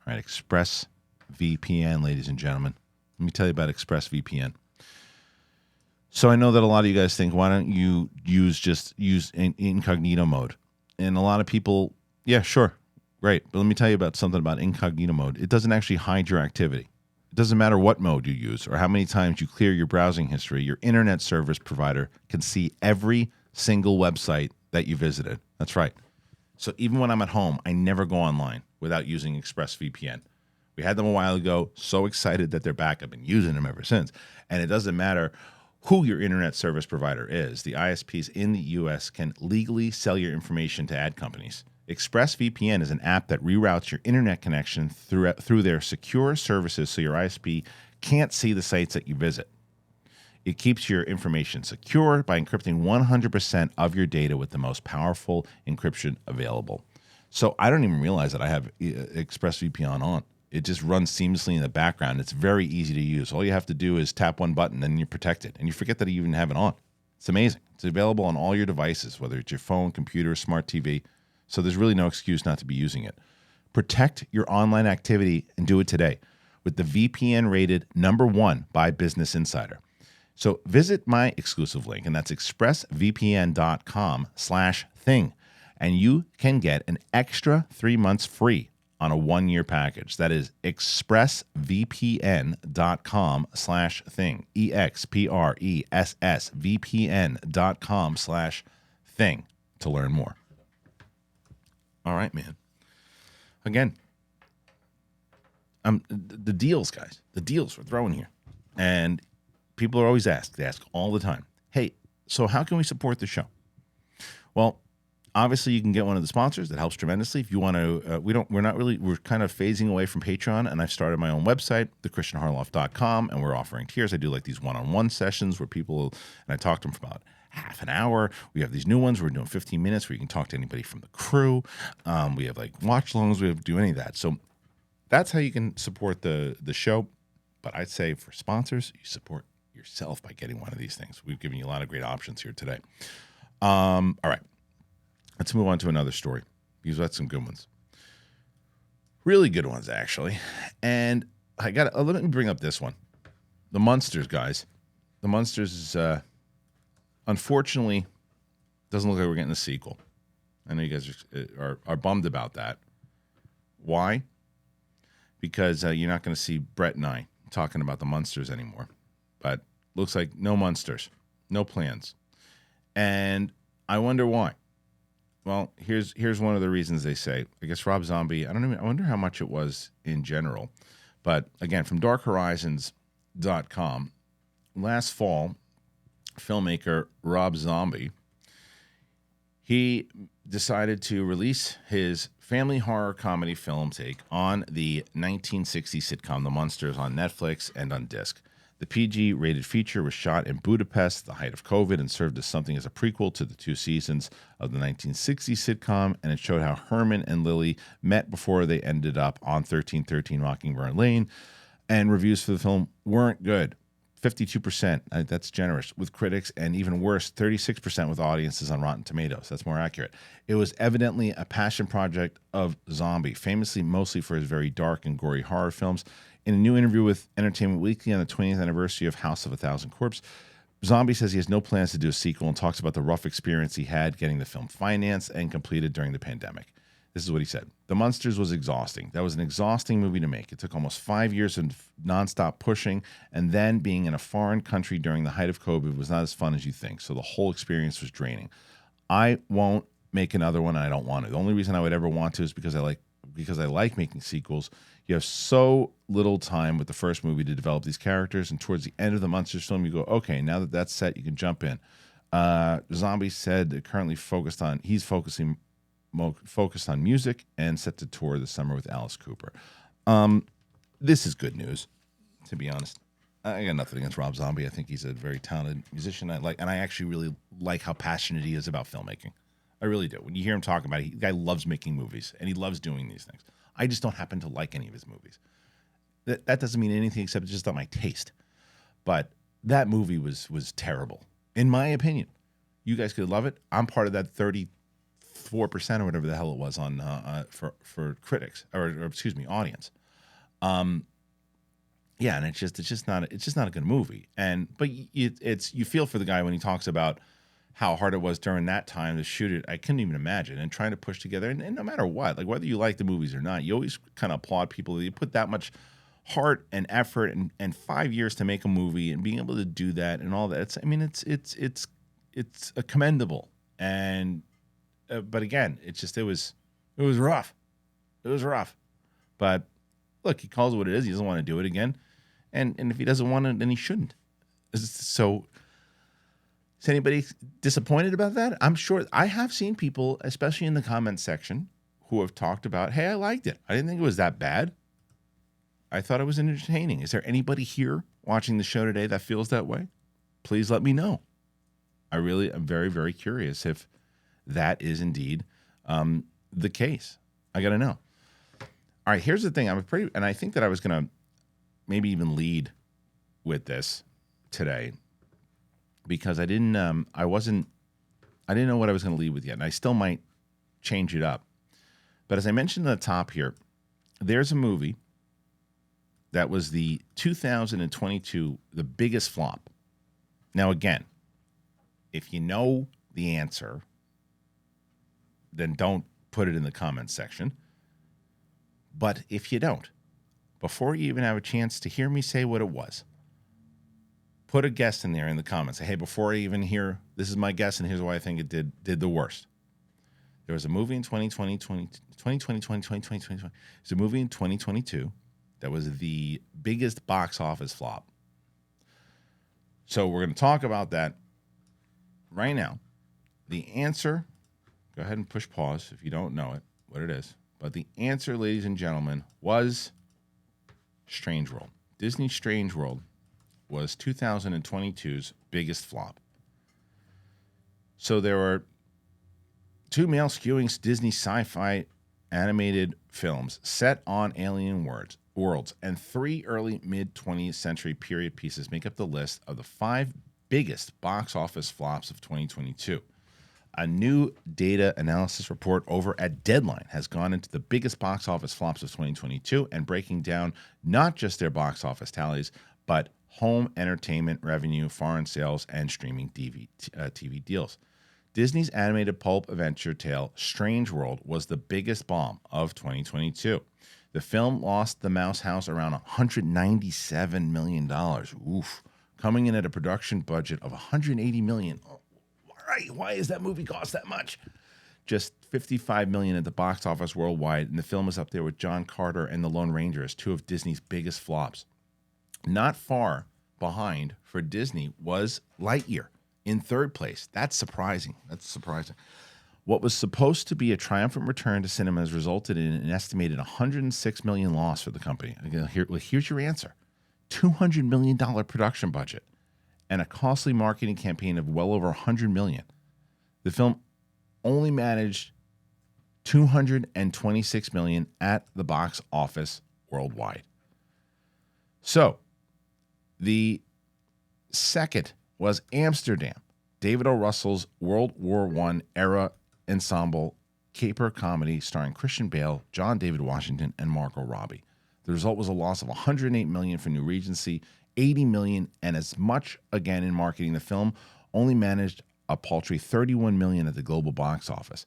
All right, ExpressVPN, ladies and gentlemen. Let me tell you about ExpressVPN. So I know that a lot of you guys think, why don't you use incognito mode? And a lot of people, yeah, sure, great. But let me tell you about something about incognito mode. It doesn't actually hide your activity. It doesn't matter what mode you use or how many times you clear your browsing history. Your internet service provider can see every single website that you visited. That's right. So even when I'm at home, I never go online without using ExpressVPN. We had them a while ago. So excited that they're back. I've been using them ever since. And it doesn't matter who your internet service provider is. The ISPs in the U.S. can legally sell your information to ad companies. ExpressVPN is an app that reroutes your internet connection through their secure services so your ISP can't see the sites that you visit. It keeps your information secure by encrypting 100% of your data with the most powerful encryption available. So I don't even realize that I have ExpressVPN on. It just runs seamlessly in the background. It's very easy to use. All you have to do is tap one button, and you're protected. And you forget that you even have it on. It's amazing. It's available on all your devices, whether it's your phone, computer, smart TV. So there's really no excuse not to be using it. Protect your online activity and do it today with the VPN rated #1 by Business Insider. So visit my exclusive link, and that's expressvpn.com/thing. And you can get an extra 3 months free on a 1-year package. That is expressvpn.com/thing. expressvpn.com/thing to learn more. All right, man. Again, the deals, guys. The deals we're throwing here. And people are always asked. They ask all the time, hey, so how can we support the show? Well, obviously, you can get one of the sponsors. That helps tremendously. If you want to, we're kind of phasing away from Patreon, and I've started my own website, thekristianharloff.com, and we're offering tiers. I do like these one-on-one sessions where people, and I talk to them for about half an hour. We have these new ones. We're doing 15 minutes where you can talk to anybody from the crew. We have like watch-alongs. We don't do any of that. So that's how you can support the show. But I'd say for sponsors, you support yourself by getting one of these things. We've given you a lot of great options here today. All right. Let's move on to another story. We've got some good ones. Really good ones, actually. And let me bring up this one. The Munsters, guys. The Munsters is, unfortunately, doesn't look like we're getting a sequel. I know you guys are bummed about that. Why? Because you're not going to see Brett and I talking about the Munsters anymore. But looks like no Munsters. No plans. And I wonder why. Well, here's one of the reasons they say. I guess Rob Zombie, I wonder how much it was in general. But again, from darkhorizons.com, last fall, filmmaker Rob Zombie, he decided to release his family horror comedy film take on the 1960s sitcom The Munsters on Netflix and on disc. The PG rated feature was shot in Budapest, the height of COVID, and served as something as a prequel to the 2 seasons of the 1960s sitcom. And it showed how Herman and Lily met before they ended up on 1313 Mockingbird Lane. And reviews for the film weren't good. 52%, that's generous, with critics, and even worse, 36% with audiences on Rotten Tomatoes. That's more accurate. It was evidently a passion project of Zombie, famously mostly for his very dark and gory horror films. In a new interview with Entertainment Weekly on the 20th anniversary of House of a Thousand Corpses, Zombie says he has no plans to do a sequel and talks about the rough experience he had getting the film financed and completed during the pandemic. This is what he said. The Munsters was exhausting. That was an exhausting movie to make. It took almost 5 years of nonstop pushing, and then being in a foreign country during the height of COVID was not as fun as you think. So the whole experience was draining. I won't make another one, and I don't want to. The only reason I would ever want to is because I like making sequels. You have so little time with the first movie to develop these characters, and towards the end of the Munsters film, you go, okay, now that that's set, you can jump in. Zombie said that currently focused on music and set to tour this summer with Alice Cooper. This is good news, to be honest. I got nothing against Rob Zombie. I think he's a very talented musician. And I actually really like how passionate he is about filmmaking. I really do. When you hear him talk about it, the guy loves making movies and he loves doing these things. I just don't happen to like any of his movies. That doesn't mean anything except it's just not my taste. But that movie was terrible, in my opinion. You guys could love it. I'm part of that 34% or whatever the hell it was on for critics or excuse me, audience. Yeah, and it's just not a good movie. But you feel for the guy when he talks about how hard it was during that time to shoot it. I couldn't even imagine, and trying to push together, and no matter what, like whether you like the movies or not, you always kind of applaud people that you put that much heart and effort and 5 years to make a movie and being able to do that and all that. It's commendable. And but again, it was rough. It was rough. But look, he calls it what it is. He doesn't want to do it again. And if he doesn't want it, then he shouldn't. So is anybody disappointed about that? I'm sure I have seen people, especially in the comments section, who have talked about, hey, I liked it. I didn't think it was that bad. I thought it was entertaining. Is there anybody here watching the show today that feels that way? Please let me know. I really am very, very curious if that is indeed the case. I got to know. All right, here's the thing. And I think that I was going to maybe even lead with this today because I didn't know what I was going to lead with yet. And I still might change it up. But as I mentioned at the top here, there's a movie that was the 2022, the biggest flop. Now, again, if you know the answer, then don't put it in the comments section. But if you don't, before you even have a chance to hear me say what it was, put a guess in there in the comments. Say, hey, before I even hear, this is my guess, and here's why I think it did the worst. There was a movie in 2020. There's a movie in 2022 that was the biggest box office flop. So we're going to talk about that right now. The answer, go ahead and push pause if you don't know it, what it is. But the answer, ladies and gentlemen, was Strange World. Disney's Strange World was 2022's biggest flop. So there were two male skewing Disney sci-fi animated films set on alien worlds, and three early mid-20th century period pieces make up the list of the 5 biggest box office flops of 2022. A new data analysis report over at Deadline has gone into the biggest box office flops of 2022 and breaking down not just their box office tallies, but home entertainment revenue, foreign sales, and streaming TV deals. Disney's animated pulp adventure tale, Strange World, was the biggest bomb of 2022. The film lost the Mouse House around $197 million. Oof. Coming in at a production budget of $180 million. Why is that movie cost that much? Just $55 million at the box office worldwide, and the film is up there with John Carter and The Lone Ranger as two of Disney's biggest flops. Not far behind for Disney was Lightyear. In third place, that's surprising. What was supposed to be a triumphant return to cinemas resulted in an estimated $106 million loss for the company. Again, here's your answer: $200 million production budget and a costly marketing campaign of well over $100 million. The film only managed $226 million at the box office worldwide. So, the second was Amsterdam, David O. Russell's World War I era ensemble caper comedy starring Christian Bale, John David Washington, and Margot Robbie. The result was a loss of $108 million for New Regency, $80 million, and as much again in marketing. The film only managed a paltry $31 million at the global box office.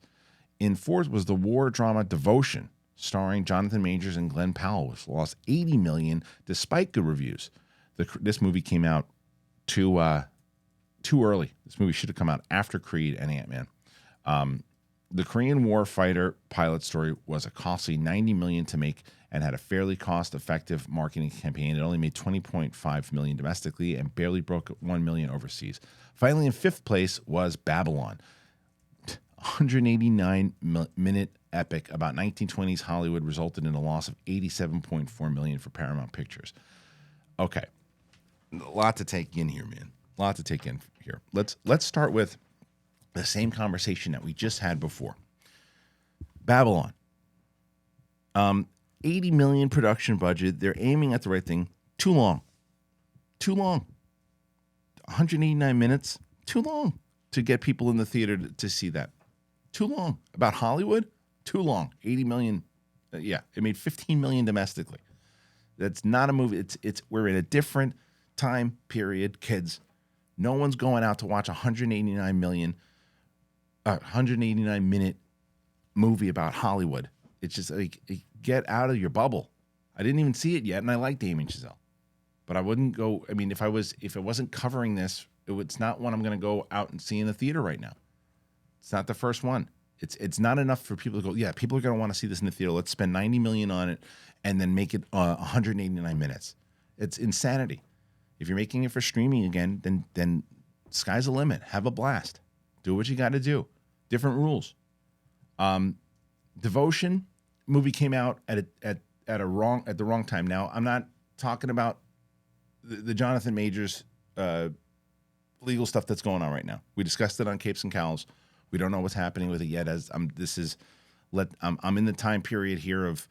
In fourth was the war drama Devotion, starring Jonathan Majors and Glenn Powell, which lost $80 million despite good reviews. This movie came out too early. This movie should have come out after Creed and Ant-Man. The Korean War fighter pilot story was a costly $90 million to make and had a fairly cost-effective marketing campaign. It only made $20.5 million domestically and barely broke $1 million overseas. Finally, in fifth place was Babylon, 189-minute epic about 1920s Hollywood, resulted in a loss of $87.4 million for Paramount Pictures. Okay, a lot to take in here, man. A lot to take in here. Let's start with the same conversation that we just had before. Babylon. 80 million production budget. They're aiming at the right thing. Too long. 189 minutes. Too long to get people in the theater to see that. Too long. About Hollywood? Too long. 80 million. It made 15 million domestically. That's not a movie. We're in a different time period, kids. No one's going out to watch 189 minute movie about Hollywood. It's just like, get out of your bubble. I didn't even see it yet, and I like Damien Chazelle, but I wouldn't go. I mean, if it wasn't covering this, it's not one I'm going to go out and see in the theater right now. It's not the first one. It's not enough for people to go, yeah, people are going to want to see this in the theater. Let's spend $90 million on it and then make it 189 minutes. It's insanity. If you're making it for streaming again, then sky's the limit. Have a blast. Do what you got to do. Different rules. Devotion movie came out at the wrong time. Now, I'm not talking about the Jonathan Majors legal stuff that's going on right now. We discussed it on Capes and Cowls. We don't know what's happening with it yet. I'm in the time period here of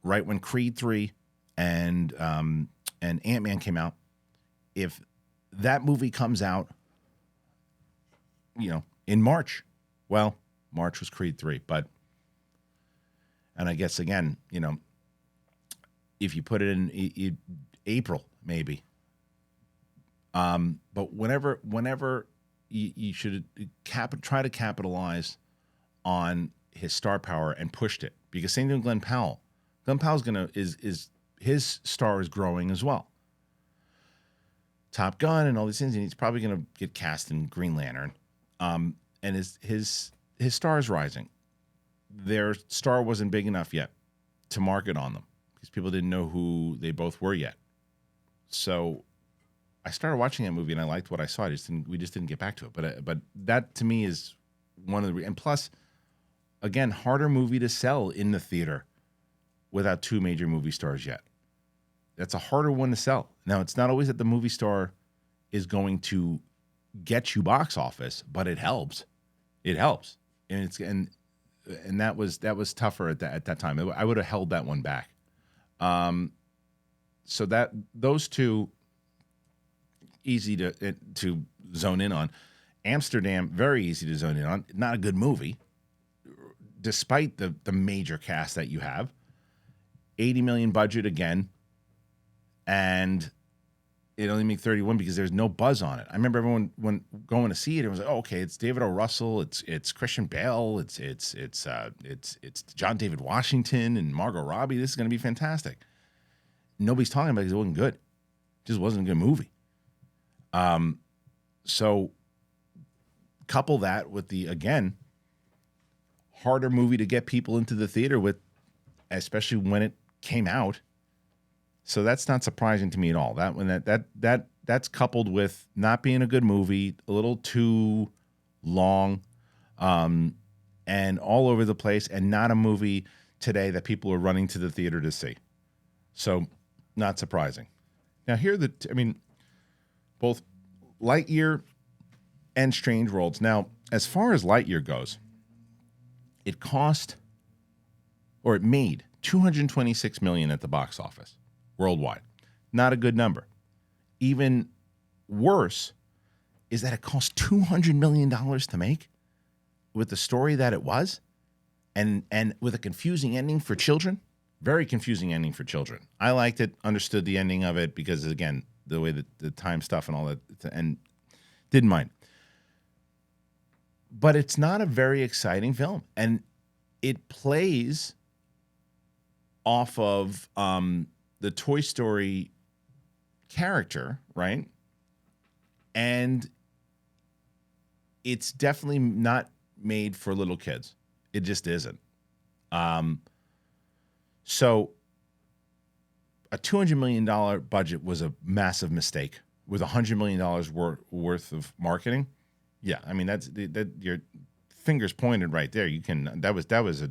right when Creed 3 and Ant-Man came out. If that movie comes out, in March, well, March was Creed 3, and I guess again, if you put it in April, maybe. But whenever you should try to capitalize on his star power and pushed it, because same thing with Glenn Powell. Glenn Powell's his star is growing as well. Top Gun and all these things, and he's probably gonna get cast in Green Lantern. And his star is rising. Their star wasn't big enough yet to market on them because people didn't know who they both were yet. So I started watching that movie and I liked what I saw. We just didn't get back to it. But that to me is one of the and plus, again, harder movie to sell in the theater without two major movie stars yet. That's a harder one to sell. Now, it's not always that the movie star is going to get you box office, but it helps. It helps, and that was tougher at that time. I would have held that one back. So that those two easy to zone in on. Amsterdam, very easy to zone in on. Not a good movie, despite the major cast that you have. 80 million budget again, and it only made 31 because there's no buzz on it. I remember everyone when going to see it, it was like, oh, okay, it's David O. Russell, it's Christian Bale, it's John David Washington and Margot Robbie. This is going to be fantastic. Nobody's talking about it because it wasn't good. It just wasn't a good movie. So couple that with the, again, harder movie to get people into the theater with, especially when it came out. So that's not surprising to me at all. That that's coupled with not being a good movie, a little too long, and all over the place, and not a movie today that people are running to the theater to see. So, not surprising. Now, both Lightyear and Strange Worlds. Now, as far as Lightyear goes, it made $226 million at the box office worldwide. Not a good number. Even worse is that it cost $200 million to make with the story that it was, and with a confusing ending for children. Very confusing ending for children. I liked it, understood the ending of it because, again, the way that the time stuff and all that, and didn't mind. But it's not a very exciting film, and it plays off of the Toy Story character, right? And it's definitely not made for little kids. It just isn't. So a $200 million budget was a massive mistake with $100 million worth of marketing. Yeah, I mean, that's your fingers pointed right there. That was a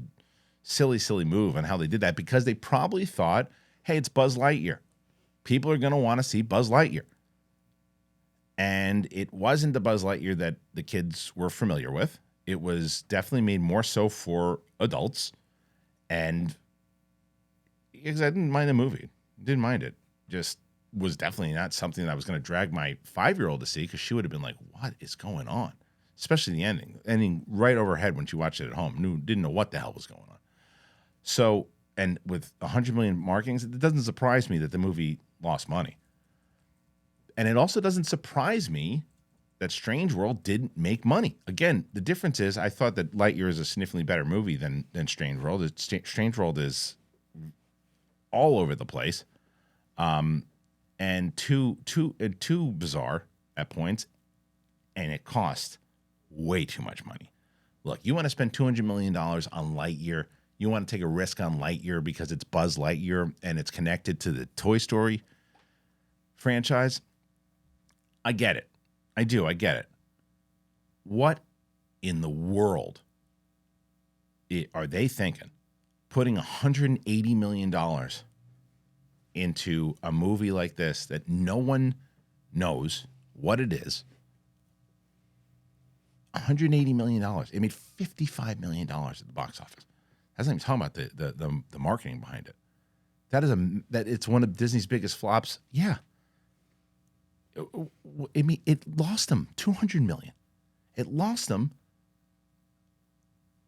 silly move on how they did that, because they probably thought, hey, it's Buzz Lightyear. People are going to want to see Buzz Lightyear. And it wasn't the Buzz Lightyear that the kids were familiar with. It was definitely made more so for adults. And because I didn't mind the movie. Didn't mind it. Just was definitely not something that I was going to drag my 5-year-old to see, because she would have been like, what is going on? Especially the ending. Ending right over her head when she watched it at home. Didn't know what the hell was going on. So, and with 100 million markings, it doesn't surprise me that the movie lost money. And it also doesn't surprise me that Strange World didn't make money. Again, the difference is I thought that Lightyear is a significantly better movie than Strange World. Strange World is all over the place, and too bizarre at points, and it cost way too much money. Look, you want to spend $200 million on Lightyear. You want to take a risk on Lightyear because it's Buzz Lightyear and it's connected to the Toy Story franchise. I get it. I do. I get it. What in the world are they thinking? Putting $180 million into a movie like this that no one knows what it is. $180 million. It made $55 million at the box office. That's not even talking about the marketing behind it. That it's one of Disney's biggest flops. Yeah. It lost them $200 million. It lost them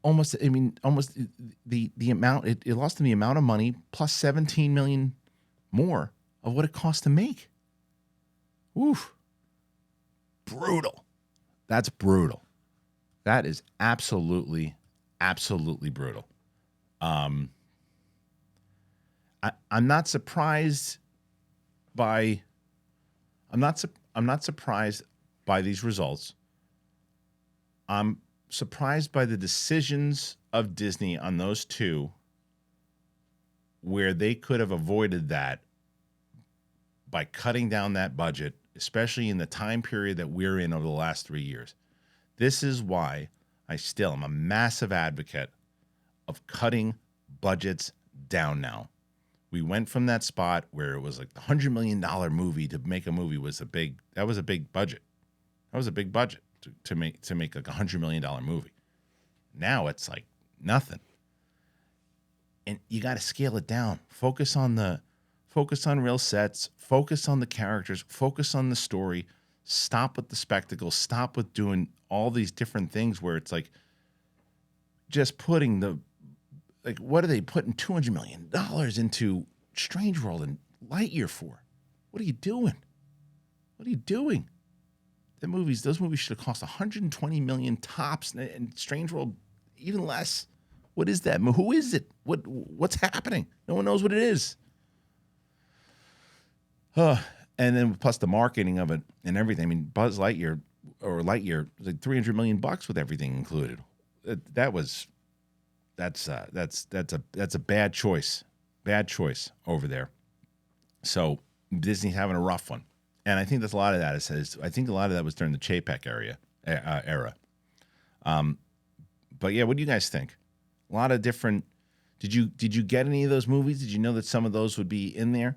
almost the amount. It lost them the amount of money plus $17 million more of what it cost to make. Oof. Brutal. That's brutal. That is absolutely brutal. I'm not surprised by I'm not surprised by these results. I'm surprised by the decisions of Disney on those two, where they could have avoided that by cutting down that budget, especially in the time period that we're in over the last 3 years. This is why I still am a massive advocate of cutting budgets down now. We went from that spot where it was like the $100 million movie to make a movie was a big budget. That was a big budget to make like a $100 million movie. Now it's like nothing. And you got to scale it down. Focus on real sets, focus on the characters, focus on the story. Stop with the spectacle. Stop with doing all these different things where it's like just putting what are they putting $200 million into Strange World and Lightyear for? What are you doing? What are you doing? Those movies should have cost $120 million tops, and Strange World even less. What is that? Who is it? What's happening? No one knows what it is. And then plus the marketing of it and everything. I mean, Buzz Lightyear or Lightyear was like $300 million with everything included. That's a bad choice over there. So Disney's having a rough one, And I think that's a lot of that. I think a lot of that was during the Chapek era. But yeah, what do you guys think? A lot of different. Did you get any of those movies? Did you know that some of those would be in there?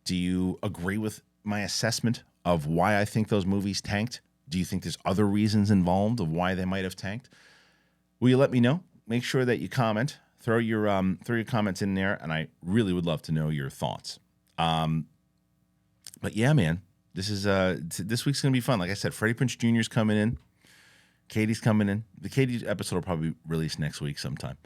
Do you agree with my assessment of why I think those movies tanked? Do you think there's other reasons involved of why they might have tanked? Will you let me know? Make sure that you comment. Throw your comments in there, and I really would love to know your thoughts. But yeah, man, this week's gonna be fun. Like I said, Freddie Prinze Jr. is coming in. Katie's coming in. The Katie episode will probably release next week sometime.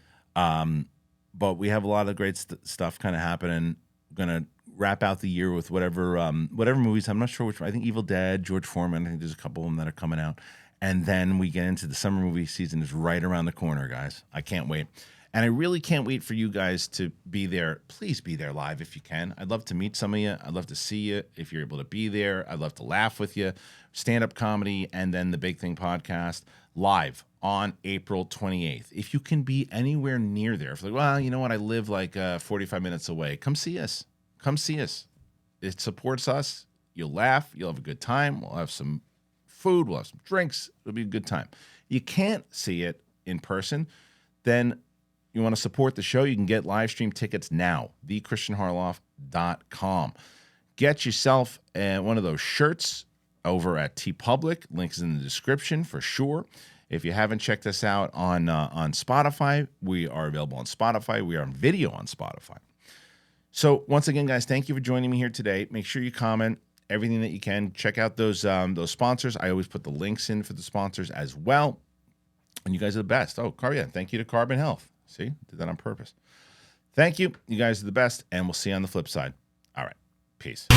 But we have a lot of great stuff kind of happening. Gonna wrap out the year with whatever movies. I'm not sure which. I think Evil Dead, George Foreman. I think there's a couple of them that are coming out. And then we get into the summer movie season is right around the corner, guys. I can't wait. And I really can't wait for you guys to be there. Please be there live if you can. I'd love to meet some of you. I'd love to see you if you're able to be there. I'd love to laugh with you. Stand-up comedy and then the Big Thing podcast live on April 28th. If you can be anywhere near there, if like, well, you know what, I live like 45 minutes away. Come see us. Come see us. It supports us. You'll laugh. You'll have a good time. We'll have some food. We'll have some drinks. It'll be a good time. You can't see it in person, then you want to support the show, you can get live stream tickets now, thekristianharloff.com. Get yourself one of those shirts over at TeePublic. Links in the description for sure. If you haven't checked us out on Spotify, we are available on Spotify. We are on video on Spotify. So once again, guys, thank you for joining me here today. Make sure you comment everything that you can. Check out those sponsors. I always put the links in for the sponsors as well. And you guys are the best. Oh, thank you to Carbon Health. See, did that on purpose. Thank you. You guys are the best, and we'll see you on the flip side. All right. Peace.